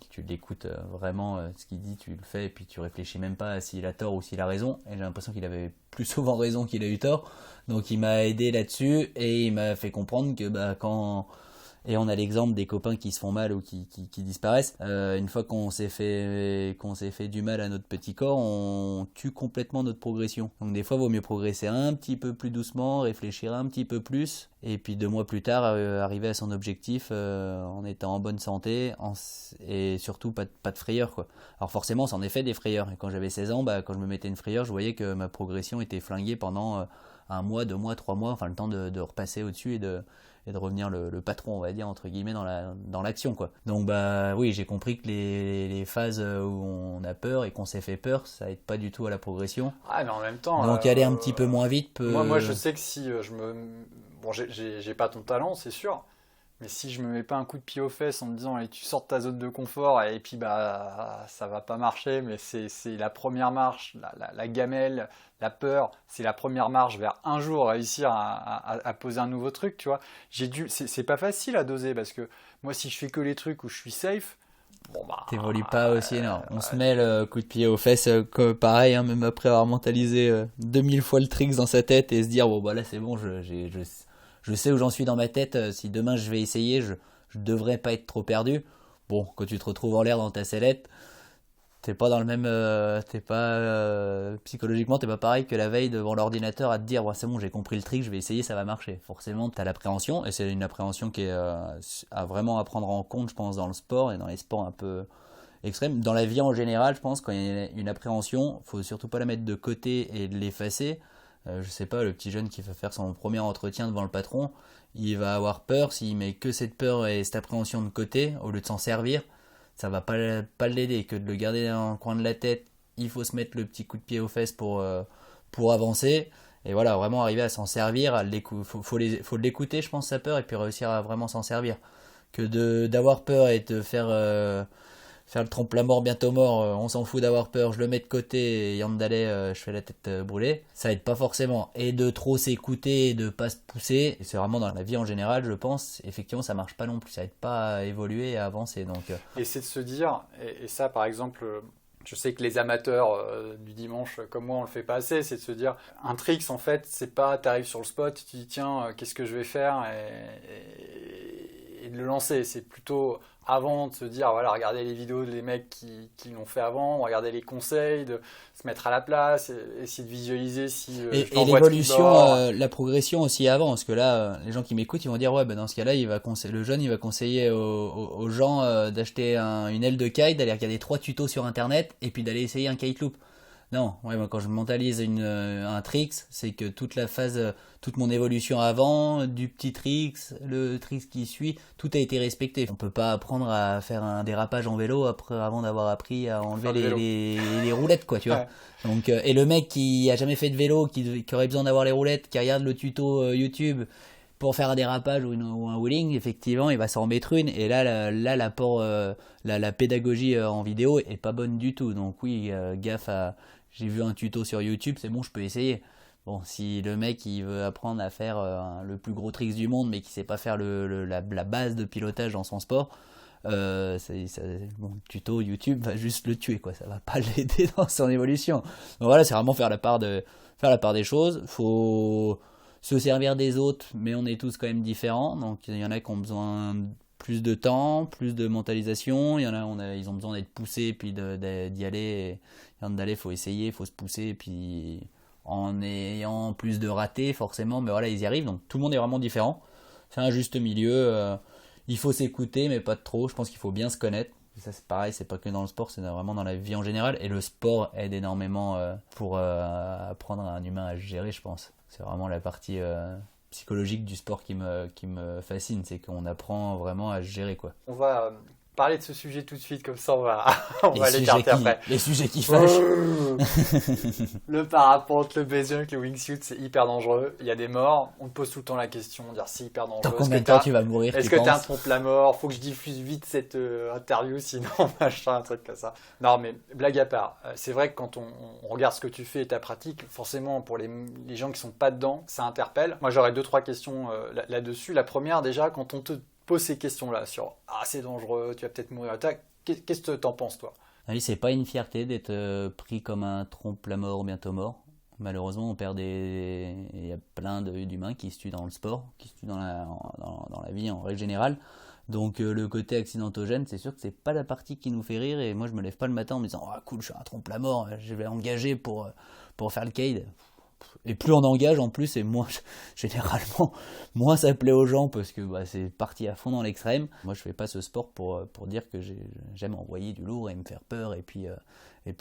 tu l'écoutes vraiment, ce qu'il dit, tu le fais, et puis tu réfléchis même pas à s'il a tort ou s'il a raison. Et j'ai l'impression qu'il avait plus souvent raison qu'il a eu tort. Donc il m'a aidé là-dessus, et il m'a fait comprendre que quand... Et on a l'exemple des copains qui se font mal ou qui disparaissent. Une fois qu'on s'est fait du mal à notre petit corps, on tue complètement notre progression. Donc des fois, il vaut mieux progresser un petit peu plus doucement, réfléchir un petit peu plus, et puis 2 mois plus tard, arriver à son objectif en étant en bonne santé et surtout pas de frayeur, quoi. Alors forcément, c'en est fait des frayeurs. Et quand j'avais 16 ans, quand je me mettais une frayeur, je voyais que ma progression était flinguée pendant 1 mois, 2 mois, 3 mois, enfin le temps de repasser au-dessus et de revenir le patron, on va dire, entre guillemets, dans l'action, quoi. Donc oui, j'ai compris que les phases où on a peur et qu'on s'est fait peur, ça aide pas du tout à la progression. Ah, mais en même temps... Donc aller un petit peu moins vite peut... Moi, je sais que si je me... Bon, j'ai pas ton talent, c'est sûr, mais si je me mets pas un coup de pied aux fesses en me disant allez, tu sors de ta zone de confort et puis ça va pas marcher, mais c'est la première marche, la gamelle, la peur, c'est la première marche vers un jour réussir à poser un nouveau truc, tu vois. C'est pas facile à doser parce que moi, si je fais que les trucs où je suis safe, t'évolues pas aussi, non. On se met le coup de pied aux fesses, pareil, hein, même après avoir mentalisé 2000 fois le trick dans sa tête et se dire là c'est bon, je sais où j'en suis dans ma tête. Si demain je vais essayer, je devrais pas être trop perdu. Bon, quand tu te retrouves en l'air dans ta sellette, t'es pas dans le même, psychologiquement t'es pas pareil que la veille devant l'ordinateur à te dire c'est bon, j'ai compris le trick, je vais essayer, ça va marcher. Forcément, t'as l'appréhension, et c'est une appréhension qui est à vraiment à prendre en compte, je pense, dans le sport et dans les sports un peu extrêmes. Dans la vie en général, je pense, quand il y a une appréhension, faut surtout pas la mettre de côté et de l'effacer. Je sais pas, le petit jeune qui va faire son premier entretien devant le patron, il va avoir peur. S'il met que cette peur et cette appréhension de côté, au lieu de s'en servir, ça va pas l'aider. Que de le garder dans le coin de la tête, il faut se mettre le petit coup de pied aux fesses pour avancer. Et voilà, vraiment arriver à s'en servir, faut l'écouter, je pense, sa peur, et puis réussir à vraiment s'en servir. Que d'avoir peur et de faire le trompe-la-mort bientôt mort, on s'en fout d'avoir peur, je le mets de côté et yandalais, je fais la tête brûlée, ça aide pas forcément. Et de trop s'écouter et de pas se pousser, et c'est vraiment dans la vie en général, je pense, effectivement ça marche pas non plus, ça aide pas à évoluer et à avancer. Donc, Et c'est de se dire, et ça par exemple, je sais que les amateurs du dimanche comme moi on le fait pas assez, c'est de se dire, un tricks en fait, c'est pas t'arrives sur le spot, tu te dis tiens, qu'est-ce que je vais faire et de le lancer, c'est plutôt avant de se dire voilà, regarder les vidéos des mecs qui l'ont fait avant, regarder les conseils, de se mettre à la place, essayer de visualiser si et l'évolution, la progression aussi avant, parce que là les gens qui m'écoutent ils vont dire ouais ben dans ce cas-là le jeune il va conseiller aux gens d'acheter une aile de kite, d'aller regarder 3 tutos sur internet et puis d'aller essayer un kite loop. Non, ouais, moi quand je mentalise un tricks, c'est que toute mon évolution avant, du petit tricks, le tricks qui suit, tout a été respecté. On peut pas apprendre à faire un dérapage en vélo avant d'avoir appris à enlever les roulettes, quoi, tu vois. Ouais. Donc, et le mec qui a jamais fait de vélo, qui aurait besoin d'avoir les roulettes, qui regarde le tuto YouTube pour faire un dérapage ou un wheeling, effectivement, il va s'en remettre une. Et là l'apport, la pédagogie en vidéo est pas bonne du tout. Donc oui, gaffe à... J'ai vu un tuto sur YouTube, c'est bon, je peux essayer. Bon, si le mec il veut apprendre à faire le plus gros tricks du monde, mais qui sait pas faire la base de pilotage dans son sport, le tuto YouTube va juste le tuer, quoi. Ça va pas l'aider dans son évolution. Donc voilà, c'est vraiment faire la part des choses. Faut se servir des autres, mais on est tous quand même différents. Donc il y en a qui ont besoin plus de temps, plus de mentalisation. Il y en a, ils ont besoin d'être poussés, puis d'y aller. Il faut essayer, il faut se pousser, puis en ayant plus de ratés, forcément, mais voilà, ils y arrivent. Donc tout le monde est vraiment différent. C'est un juste milieu. Il faut s'écouter, mais pas de trop. Je pense qu'il faut bien se connaître. Et ça, c'est pareil, c'est pas que dans le sport, c'est vraiment dans la vie en général. Et le sport aide énormément pour apprendre à un humain à se gérer, je pense. C'est vraiment la partie psychologique du sport qui me fascine, c'est qu'on apprend vraiment à se gérer, quoi. On va parler de ce sujet tout de suite, comme ça on va l'écarter après. Les sujets qui fâchent. Le parapente, le base jump, le wingsuit, c'est hyper dangereux. Il y a des morts. On te pose tout le temps la question, dire c'est hyper dangereux. Dans combien de temps tu vas mourir? Est-ce que t'es un trompe-la-mort? Faut que je diffuse vite cette interview, sinon machin, un truc comme ça. Non, mais blague à part, c'est vrai que quand on regarde ce que tu fais et ta pratique, forcément pour les gens qui sont pas dedans, ça interpelle. Moi j'aurais 2-3 questions là-dessus. La première, déjà, quand on te pose ces questions-là sur « Ah, c'est dangereux, tu vas peut-être mourir », qu'est-ce que t'en penses, toi? Oui, c'est pas une fierté d'être pris comme un trompe-la-mort bientôt mort. Malheureusement, il y a plein d'humains qui se tuent dans le sport, qui se tuent dans la vie en règle générale. Donc le côté accidentogène, c'est sûr que c'est pas la partie qui nous fait rire. Et moi, je me lève pas le matin en me disant « Ah, cool, je suis un trompe-la-mort, je vais engager pour faire le cade ». Et plus on engage en plus, et moins généralement moins ça plaît aux gens parce que c'est parti à fond dans l'extrême. Moi je fais pas ce sport pour dire que j'aime envoyer du lourd et me faire peur et puis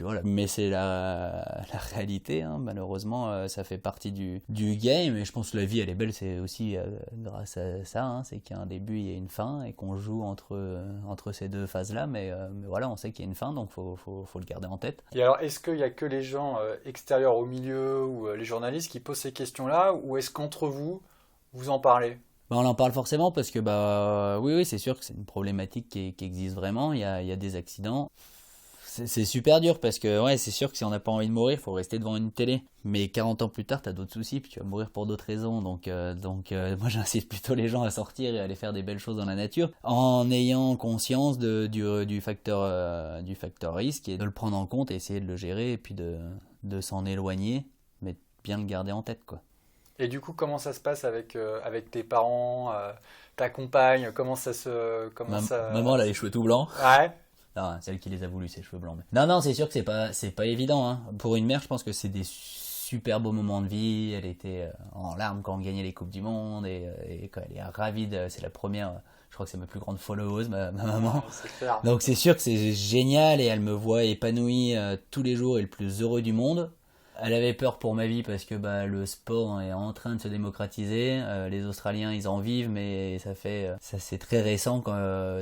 voilà. Mais c'est la réalité, hein. Malheureusement ça fait partie du game, et je pense que la vie elle est belle, c'est aussi grâce à ça, hein. C'est qu'il y a un début, il y a une fin, et qu'on joue entre ces deux phases là, mais voilà, on sait qu'il y a une fin, donc faut le garder en tête. Et alors est-ce qu'il y a que les gens extérieurs au milieu ou les journalistes qui posent ces questions là, ou est-ce qu'entre vous en parlez? On en parle forcément parce que oui, c'est sûr que c'est une problématique qui existe vraiment. Il y a des accidents. C'est super dur parce que ouais, c'est sûr que si on n'a pas envie de mourir, il faut rester devant une télé. Mais 40 ans plus tard, tu as d'autres soucis, puis tu vas mourir pour d'autres raisons. Donc moi j'incite plutôt les gens à sortir et à aller faire des belles choses dans la nature, en ayant conscience du facteur risque, et de le prendre en compte et essayer de le gérer, et puis de s'en éloigner, mais bien le garder en tête, quoi. Et du coup, comment ça se passe avec tes parents, ta compagne? Maman, elle a les cheveux tout blancs. Ouais. Non, celle qui les a voulu, ses cheveux blancs. Mais... Non, c'est sûr que c'est pas évident, hein. Pour une mère, je pense que c'est des super beaux moments de vie. Elle était en larmes quand on gagnait les Coupes du Monde, et quand elle est ravie, c'est la première, je crois que c'est ma plus grande followeuse, ma maman. Ouais, c'est clair. Donc c'est sûr que c'est génial, et elle me voit épanoui tous les jours et le plus heureux du monde. Elle avait peur pour ma vie parce que le sport est en train de se démocratiser. Les Australiens, ils en vivent, mais ça c'est très récent quand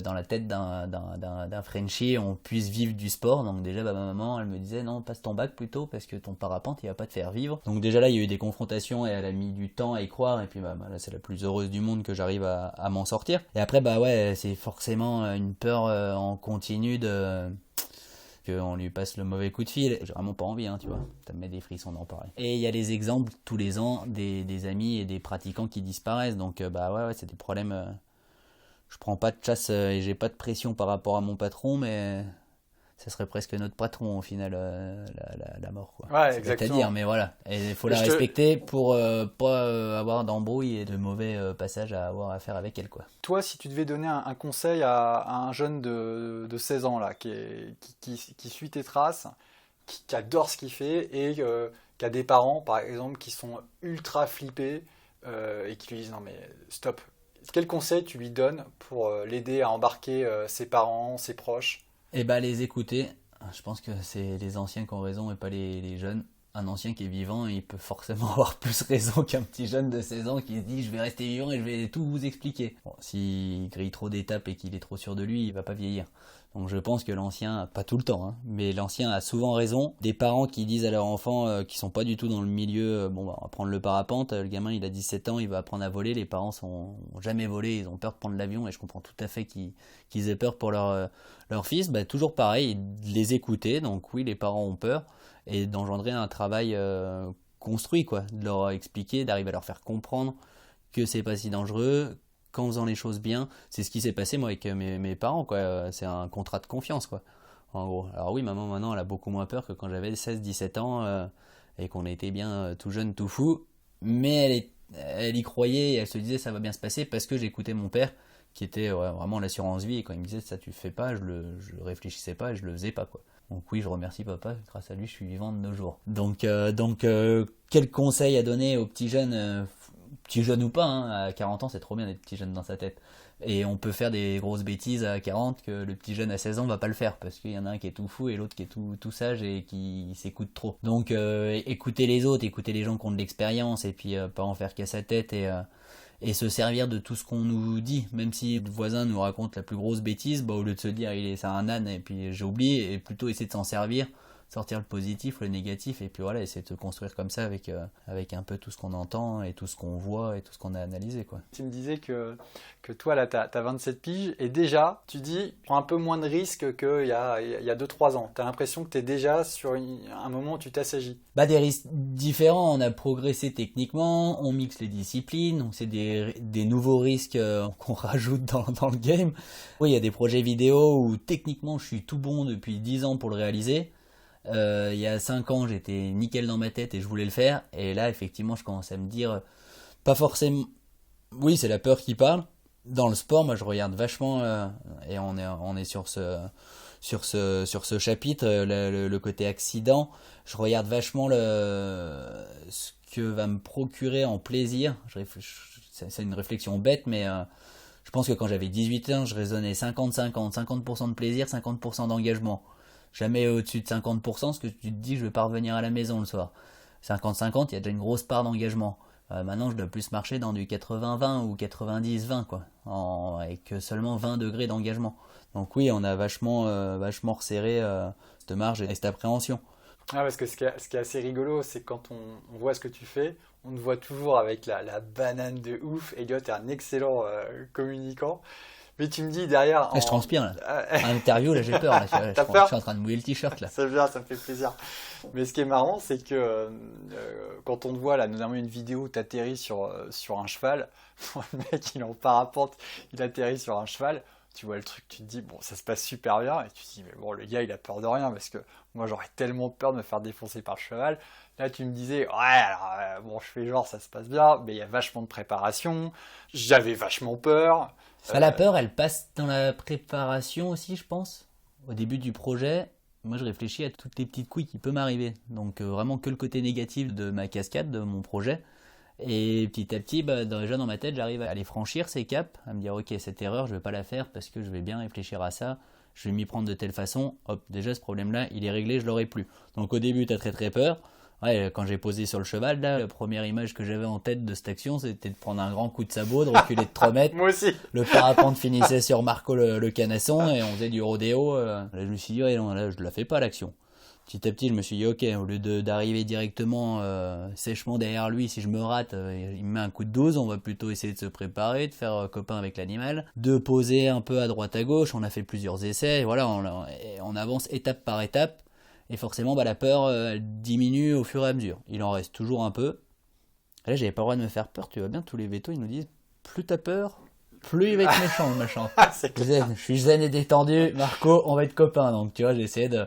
dans la tête d'un Frenchie, on puisse vivre du sport. Donc déjà, ma maman, elle me disait non, passe ton bac plutôt parce que ton parapente, il va pas te faire vivre. Donc déjà là, il y a eu des confrontations et elle a mis du temps à y croire. Et puis là, c'est la plus heureuse du monde que j'arrive à m'en sortir. Et après, ouais, c'est forcément une peur en continu qu'on lui passe le mauvais coup de fil. J'ai vraiment pas envie, tu vois. Ça me met des frissons d'en parler. Et il y a des exemples tous les ans des amis et des pratiquants qui disparaissent. Donc ouais, c'est des problèmes. Je prends pas de chasse et j'ai pas de pression par rapport à mon patron, mais ça serait presque notre patron au final, la mort, quoi. Ouais, c'est exactement. à dire, mais voilà. Et il faut la respecter pour pas avoir d'embrouille et de mauvais passages à avoir à faire avec elle, quoi. Toi, si tu devais donner un conseil à un jeune de 16 ans là, qui suit tes traces, qui adore ce qu'il fait et qui a des parents, par exemple, qui sont ultra flippés et qui lui disent non mais stop. Quel conseil tu lui donnes pour l'aider à embarquer ses parents, ses proches? Et les écouter. Je pense que c'est les anciens qui ont raison et pas les jeunes. Un ancien qui est vivant, il peut forcément avoir plus raison qu'un petit jeune de 16 ans qui se dit je vais rester vivant et je vais tout vous expliquer. Bon, s'il grille trop d'étapes et qu'il est trop sûr de lui, il va pas vieillir. Donc je pense que l'ancien, pas tout le temps, mais l'ancien a souvent raison. Des parents qui disent à leurs enfants qui sont pas du tout dans le milieu, on va prendre le parapente, le gamin il a 17 ans, il va apprendre à voler, les parents ont jamais volé, ils ont peur de prendre l'avion et je comprends tout à fait qu'ils aient peur pour leur fils. Toujours pareil, les écouter, donc oui les parents ont peur, et d'engendrer un travail construit, quoi, de leur expliquer, d'arriver à leur faire comprendre que c'est pas si dangereux, qu'en faisant les choses bien. C'est ce qui s'est passé moi avec mes parents, quoi. C'est un contrat de confiance, quoi, en gros. Alors oui, maman maintenant elle a beaucoup moins peur que quand j'avais 16-17 ans et qu'on était bien tout jeune, tout fou, mais elle y croyait et elle se disait ça va bien se passer parce que j'écoutais mon père qui était vraiment l'assurance vie, et quand il me disait ça tu le fais pas, je réfléchissais pas et je le faisais pas, quoi. Donc oui, je remercie papa, grâce à lui je suis vivant de nos jours. Donc quel conseil à donner aux petits jeunes, petit jeune ou pas, à 40 ans c'est trop bien d'être petit jeune dans sa tête. Et on peut faire des grosses bêtises à 40 que le petit jeune à 16 ans va pas le faire, parce qu'il y en a un qui est tout fou et l'autre qui est tout sage et qui s'écoute trop. Donc écouter les autres, écouter les gens qui ont de l'expérience et puis pas en faire qu'à sa tête et se servir de tout ce qu'on nous dit, même si le voisin nous raconte la plus grosse bêtise, au lieu de se dire c'est un âne et puis j'ai oublié, et plutôt essayer de s'en servir, sortir le positif, le négatif, et puis voilà, essayer de se construire comme ça avec un peu tout ce qu'on entend et tout ce qu'on voit et tout ce qu'on a analysé, quoi. Tu me disais que toi là t'as 27 piges et déjà tu dis prends un peu moins de risques qu'il y a 2-3 ans. T'as l'impression que t'es déjà sur un moment où tu t'assagis. Des risques différents, on a progressé techniquement, on mixe les disciplines, donc c'est des nouveaux risques qu'on rajoute dans le game. Oui, il y a des projets vidéo où techniquement je suis tout bon depuis 10 ans pour le réaliser. Il y a 5 ans j'étais nickel dans ma tête et je voulais le faire, et là effectivement je commence à me dire pas forcément, oui c'est la peur qui parle. Dans le sport moi je regarde vachement et on est sur ce chapitre, le côté accident, je regarde vachement ce que va me procurer en plaisir. C'est une réflexion bête, mais je pense que quand j'avais 18 ans je raisonnais 50% de plaisir, 50% d'engagement. Jamais au-dessus de 50%, parce que tu te dis je vais pas revenir à la maison le soir. 50-50, il y a déjà une grosse part d'engagement. Maintenant je dois plus marcher dans du 80-20 ou 90-20, quoi, avec seulement 20 degrés d'engagement. Donc oui, on a vachement resserré cette marge et cette appréhension. Parce que ce qui est assez rigolo, c'est quand on voit ce que tu fais, on te voit toujours avec la banane de ouf. Elliot est un excellent communicant. Mais tu me dis derrière... Je transpire là. En interview, là j'ai peur. Là. Je suis en train de mouiller le t-shirt là. C'est bien, ça me fait plaisir. Mais ce qui est marrant, c'est que quand on te voit là, nous avons une vidéo où tu atterris sur un cheval. Le mec, il est en parapente, il atterrit sur un cheval. Tu vois le truc, tu te dis, bon, ça se passe super bien. Et tu te dis, mais bon, le gars, il a peur de rien, parce que moi, j'aurais tellement peur de me faire défoncer par le cheval. Là, tu me disais, ouais, alors, bon, je fais genre, ça se passe bien, mais il y a vachement de préparation. J'avais vachement peur. La peur, elle passe dans la préparation aussi, je pense. Au début du projet, moi, je réfléchis à toutes les petites couilles qui peuvent m'arriver. Donc, vraiment que le côté négatif de ma cascade, de mon projet. Et petit à petit, déjà dans ma tête, j'arrive à les franchir, ces caps, à me dire, ok, cette erreur, je vais pas la faire parce que je vais bien réfléchir à ça. Je vais m'y prendre de telle façon. Hop, déjà, ce problème-là, il est réglé, je l'aurai plus. Donc, au début, tu as très très peur. Ouais, quand j'ai posé sur le cheval, là, la première image que j'avais en tête de cette action, c'était de prendre un grand coup de sabot, de reculer de 3 mètres. Moi aussi. Le parapente finissait sur Marco le canasson et on faisait du rodéo. Là, je me suis dit, ouais, non, là, je la fais pas l'action. Petit à petit, je me suis dit, ok, au lieu d'arriver directement sèchement derrière lui, si je me rate, il me met un coup de 12, on va plutôt essayer de se préparer, de faire copain avec l'animal, de poser un peu à droite à gauche. On a fait plusieurs essais, et voilà, on avance étape par étape. Et forcément, la peur elle diminue au fur et à mesure. Il en reste toujours un peu. Et là, j'avais pas le droit de me faire peur, tu vois bien, tous les vétos, ils nous disent, plus t'as peur, plus il va être méchant, le machin. C'est Je suis zen et détendu, Marco, on va être copains. Donc, tu vois, j'ai essayé de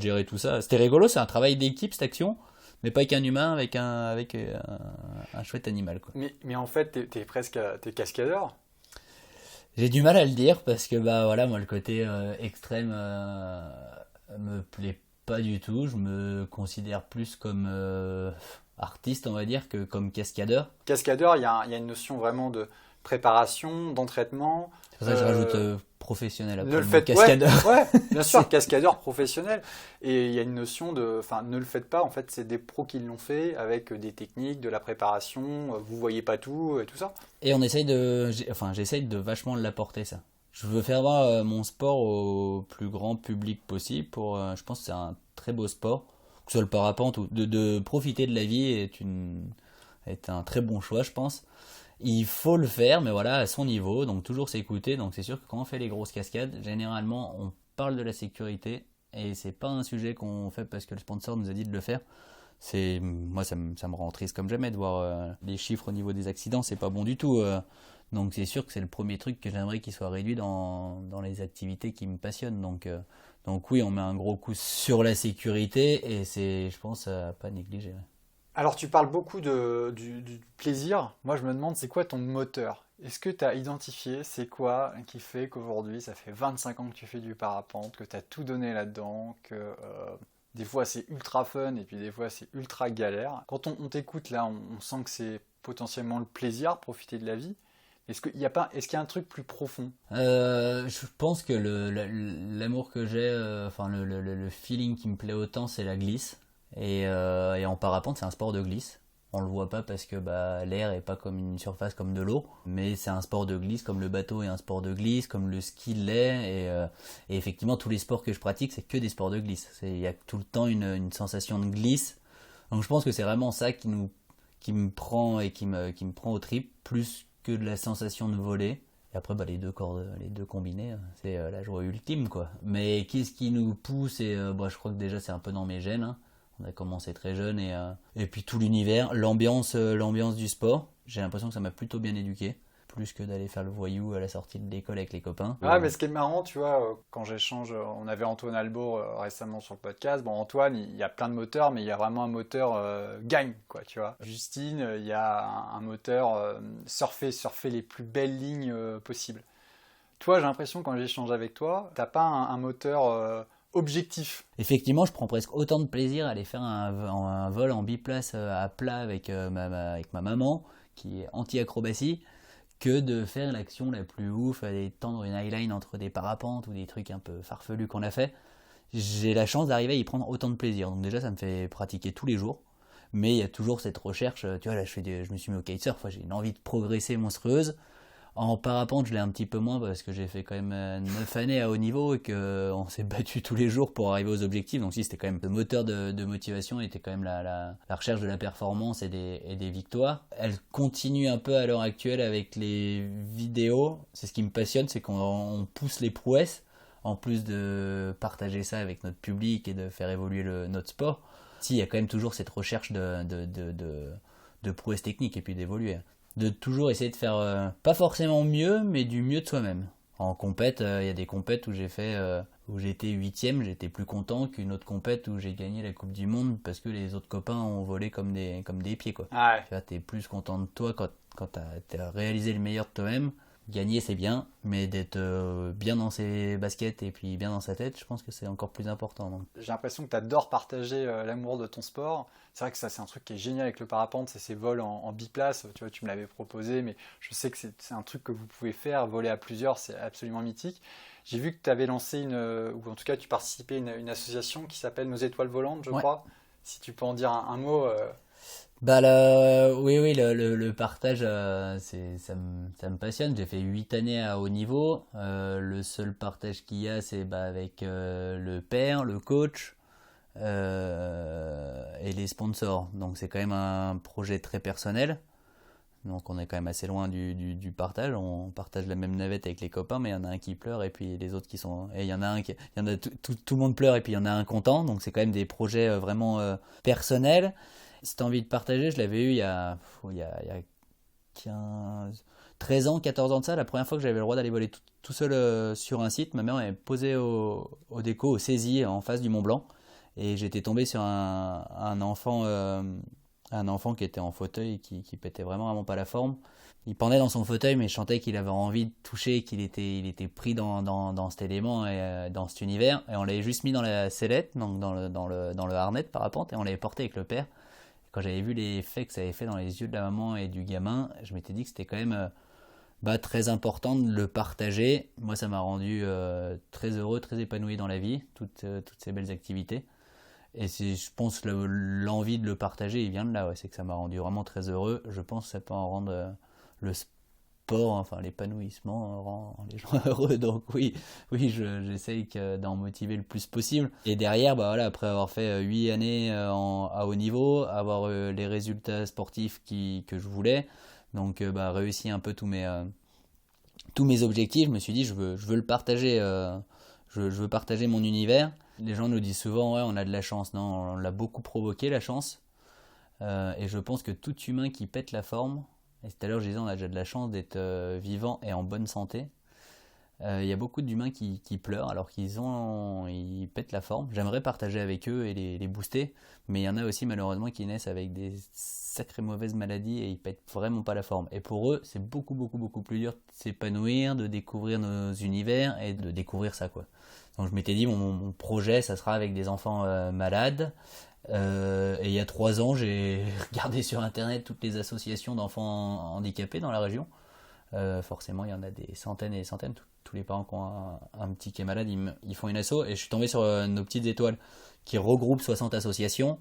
gérer tout ça. C'était rigolo, c'est un travail d'équipe, cette action, mais pas avec un humain, avec un chouette animal, quoi. Mais en fait, t'es cascadeur. J'ai du mal à le dire parce que, voilà, moi, le côté extrême me plaît pas du tout. Je me considère plus comme artiste, on va dire, que comme cascadeur. Cascadeur, il y a une notion vraiment de préparation, d'entraînement. C'est pour ça que je rajoute professionnel après Ne le le mot faites cascadeur. Ouais, bien sûr, cascadeur professionnel. Et il y a une notion de, enfin, ne le faites pas. En fait, c'est des pros qui l'ont fait avec des techniques, de la préparation. Vous voyez pas tout et tout ça. Et j'essaye de vachement l'apporter, ça. Je veux faire voir mon sport au plus grand public possible. Je pense que c'est un très beau sport, que ce soit le parapente ou de profiter de la vie est un très bon choix, je pense. Il faut le faire, mais voilà, à son niveau, donc toujours s'écouter. Donc c'est sûr que quand on fait les grosses cascades, généralement on parle de la sécurité et c'est pas un sujet qu'on fait parce que le sponsor nous a dit de le faire. Moi ça me rend triste comme jamais de voir les chiffres au niveau des accidents, c'est pas bon du tout. Donc c'est sûr que c'est le premier truc que j'aimerais qu'il soit réduit dans les activités qui me passionnent. Donc oui, on met un gros coup sur la sécurité et c'est, je pense, à pas négliger. Alors, tu parles beaucoup du plaisir. Moi, je me demande, c'est quoi ton moteur? Est-ce que tu as identifié c'est quoi qui fait qu'aujourd'hui, ça fait 25 ans que tu fais du parapente, que tu as tout donné là-dedans, que des fois c'est ultra fun et puis des fois c'est ultra galère. Quand on t'écoute là, on sent que c'est potentiellement le plaisir, profiter de la vie. Est-ce qu'il y a un truc plus profond? Je pense que l'amour que j'ai, le feeling qui me plaît autant, c'est la glisse. Et en parapente, c'est un sport de glisse. On le voit pas parce que l'air est pas comme une surface comme de l'eau, mais c'est un sport de glisse comme le bateau est un sport de glisse, comme le ski l'est. Et effectivement, tous les sports que je pratique, c'est que des sports de glisse. Il y a tout le temps une sensation de glisse. Donc je pense que c'est vraiment ça qui me prend et qui me prend au trip, plus que de la sensation de voler. Et après, les deux cordes, les deux combinés, c'est la joie ultime, quoi. Mais qu'est-ce qui nous pousse? Et je crois que déjà c'est un peu dans mes gènes, hein. On a commencé très jeune et puis tout l'univers, l'ambiance du sport. J'ai l'impression que ça m'a plutôt bien éduqué, plus que d'aller faire le voyou à la sortie de l'école avec les copains. Ah, mais ce qui est marrant, tu vois, quand j'échange, on avait Antoine Albo récemment sur le podcast. Bon, Antoine, il y a plein de moteurs, mais il y a vraiment un moteur gagne, quoi, tu vois. Justine, il y a un moteur surfer les plus belles lignes possibles. Toi, j'ai l'impression, quand j'échange avec toi, t'as pas un moteur objectif. Effectivement, je prends presque autant de plaisir à aller faire un vol en biplace à plat avec ma maman, qui est anti-acrobatie, que de faire l'action la plus ouf, aller tendre une highline entre des parapentes ou des trucs un peu farfelus qu'on a fait. J'ai la chance d'arriver à y prendre autant de plaisir. Donc déjà, ça me fait pratiquer tous les jours. Mais il y a toujours cette recherche. Tu vois, là, je me suis mis au kitesurf. J'ai une envie de progresser monstrueuse. En parapente, je l'ai un petit peu moins parce que j'ai fait quand même 9 années à haut niveau et qu'on s'est battu tous les jours pour arriver aux objectifs. Donc si, c'était quand même le moteur de motivation, était quand même la recherche de la performance et des victoires. Elle continue un peu à l'heure actuelle avec les vidéos. C'est ce qui me passionne, c'est qu'on pousse les prouesses, en plus de partager ça avec notre public et de faire évoluer notre sport. Si, il y a quand même toujours cette recherche de prouesses techniques et puis d'évoluer. De toujours essayer de faire pas forcément mieux, mais du mieux de soi-même. En compète, il y a des compètes où où j'ai été 8ème, j'étais plus content qu'une autre compète où j'ai gagné la Coupe du Monde parce que les autres copains ont volé comme des pieds, quoi. Ah ouais. Tu vois, t'es plus content de toi quand t'as réalisé le meilleur de toi-même. Gagner, c'est bien, mais d'être bien dans ses baskets et puis bien dans sa tête, je pense que c'est encore plus important. Donc. J'ai l'impression que tu adores partager l'amour de ton sport. C'est vrai que ça, c'est un truc qui est génial avec le parapente, c'est ces vols en biplace. Tu vois, tu me l'avais proposé, mais je sais que c'est un truc que vous pouvez faire. Voler à plusieurs, c'est absolument mythique. J'ai vu que tu avais lancé ou en tout cas tu participais à une association qui s'appelle Nos Étoiles Volantes, je crois. Si tu peux en dire un mot. Bah oui, le partage, ça me passionne. J'ai fait 8 années à haut niveau. Le seul partage qu'il y a, c'est avec le père, le coach et les sponsors. Donc c'est quand même un projet très personnel. Donc on est quand même assez loin du partage. On partage la même navette avec les copains, mais il y en a un qui pleure et puis les autres qui sont... Et il y en a un tout le monde pleure et puis il y en a un content. Donc c'est quand même des projets vraiment personnels. Cette envie de partager, je l'avais eu il y a 13 ans, 14 ans de ça. La première fois que j'avais le droit d'aller voler tout seul sur un site, ma mère m'avait posé au déco, au saisi, en face du Mont Blanc. Et j'étais tombé sur un enfant qui était en fauteuil et qui pétait vraiment pas la forme. Il pendait dans son fauteuil, mais je sentais qu'il avait envie de toucher, qu'il était pris dans cet élément et dans cet univers. Et on l'avait juste mis dans la sellette, donc dans le harnais de parapente, et on l'avait porté avec le père. Quand j'avais vu l'effet que ça avait fait dans les yeux de la maman et du gamin, je m'étais dit que c'était quand même très important de le partager. Moi, ça m'a rendu très heureux, très épanoui dans la vie, toutes ces belles activités. Et je pense que l'envie de le partager, il vient de là. Ouais. C'est que ça m'a rendu vraiment très heureux. Je pense que ça peut en rendre le sport, enfin l'épanouissement, rend les gens heureux. Donc oui, j'essaye d'en motiver le plus possible. Et derrière, après avoir fait 8 années à haut niveau, avoir les résultats sportifs que je voulais, donc réussi un peu tous mes objectifs, je me suis dit je veux le partager. Je veux partager mon univers. Les gens nous disent souvent ouais, on a de la chance. Non, on l'a beaucoup provoqué la chance. Et je pense que tout humain qui pète la forme, et tout à l'heure je disais on a déjà de la chance d'être vivant et en bonne santé. Il y a beaucoup d'humains qui pleurent alors ils pètent la forme. J'aimerais partager avec eux et les booster, mais il y en a aussi malheureusement qui naissent avec des sacrées mauvaises maladies et ils pètent vraiment pas la forme. Et pour eux, c'est beaucoup plus dur de s'épanouir, de découvrir nos univers et de découvrir ça quoi. Donc je m'étais dit mon projet ça sera avec des enfants malades. Et il y a 3 ans, j'ai regardé sur internet toutes les associations d'enfants handicapés dans la région. Forcément, il y en a des centaines et des centaines. Tous les parents qui ont un petit qui est malade, ils font une asso. Et je suis tombé sur nos petites étoiles qui regroupent 60 associations.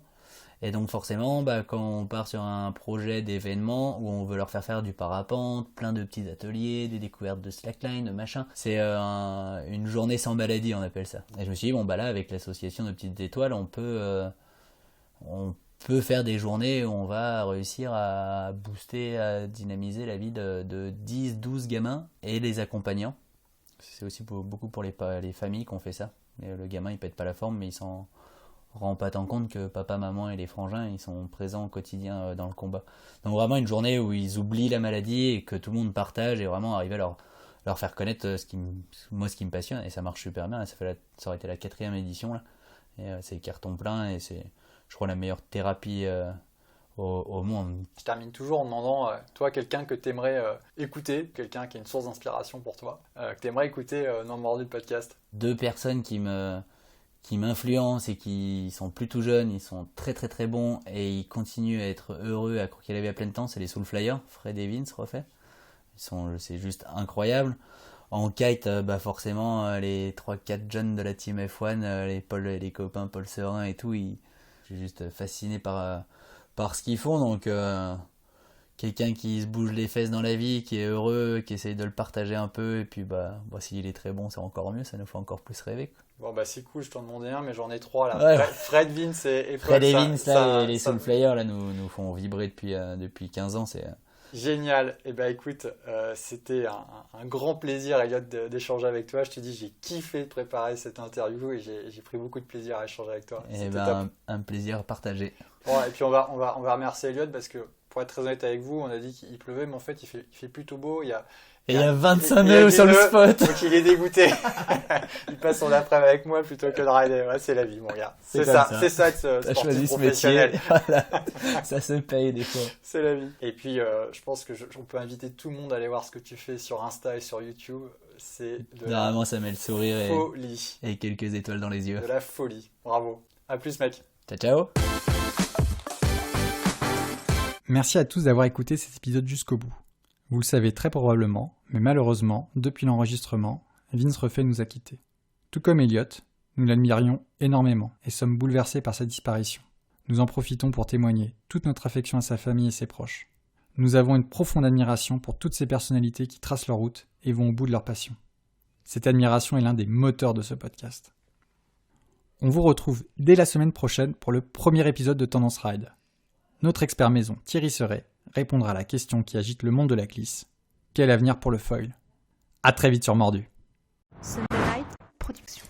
Et donc forcément, quand on part sur un projet d'événement où on veut leur faire du parapente, plein de petits ateliers, des découvertes de slackline, de machin, c'est une journée sans maladie, on appelle ça. Et je me suis dit, là, avec l'association de petites étoiles, on peut faire des journées où on va réussir à booster, à dynamiser la vie de 10, 12 gamins et les accompagnants. C'est aussi beaucoup pour les familles qu'on fait ça. Et le gamin, il pète pas la forme, mais il s'en rend pas tant compte que papa, maman et les frangins, ils sont présents au quotidien dans le combat. Donc vraiment une journée où ils oublient la maladie et que tout le monde partage et vraiment arriver à leur faire connaître ce qui me passionne. Et ça marche super bien. Ça aurait été la 4e édition là. Et c'est carton plein et c'est, je crois, la meilleure thérapie au monde. Je termine toujours en demandant, toi, quelqu'un que tu aimerais écouter, quelqu'un qui est une source d'inspiration pour toi, que tu aimerais écouter dans Mordu le podcast. 2 personnes qui m'influencent et qui sont plutôt jeunes, ils sont très très très bons et ils continuent à être heureux, à croquer la vie à plein temps, c'est les Soul Flyers, Fred et Vince refait. C'est juste incroyable. En kite, forcément, les 3-4 jeunes de la team F1, les copains Paul Serein et tout, je suis juste fasciné par ce qu'ils font. Donc, quelqu'un qui se bouge les fesses dans la vie, qui est heureux, qui essaye de le partager un peu, et puis s'il est très bon, c'est encore mieux, ça nous fait encore plus rêver, quoi. Bon, c'est cool, je t'en demandais un, mais j'en ai 3 là. Ouais. Fred, Vince et Paul. Fred et Vince, là, les Soul Flyers, là, nous font vibrer depuis 15 ans, c'est... Génial. Et écoute, c'était un grand plaisir, Elliot, d'échanger avec toi. Je te dis, j'ai kiffé de préparer cette interview et j'ai pris beaucoup de plaisir à échanger avec toi. Et un plaisir partagé. Bon, et puis on va remercier Elliot parce que, pour être très honnête avec vous, on a dit qu'il pleuvait, mais en fait, il fait plutôt beau. Il y a 25 nœuds sur le spot. Donc il est dégoûté. Il passe son après-midi avec moi plutôt que de rider. Ouais, c'est la vie, mon gars. C'est ça de ce sportif professionnel. Voilà. Ça se paye des fois. C'est la vie. Et puis, je pense que on peut inviter tout le monde à aller voir ce que tu fais sur Insta et sur YouTube. C'est de vraiment, ça met le sourire folie. Et quelques étoiles dans les yeux. De la folie. Bravo. À plus, mec. Ciao. Merci à tous d'avoir écouté cet épisode jusqu'au bout. Vous le savez très probablement, mais malheureusement, depuis l'enregistrement, Vince Refait nous a quittés. Tout comme Elliot, nous l'admirions énormément et sommes bouleversés par sa disparition. Nous en profitons pour témoigner toute notre affection à sa famille et ses proches. Nous avons une profonde admiration pour toutes ces personnalités qui tracent leur route et vont au bout de leur passion. Cette admiration est l'un des moteurs de ce podcast. On vous retrouve dès la semaine prochaine pour le premier épisode de Tendance Ride. Notre expert maison, Thierry Seret, répondra à la question qui agite le monde de la glisse. Quel avenir pour le foil ? À très vite sur Mordu. Sunday Night Production.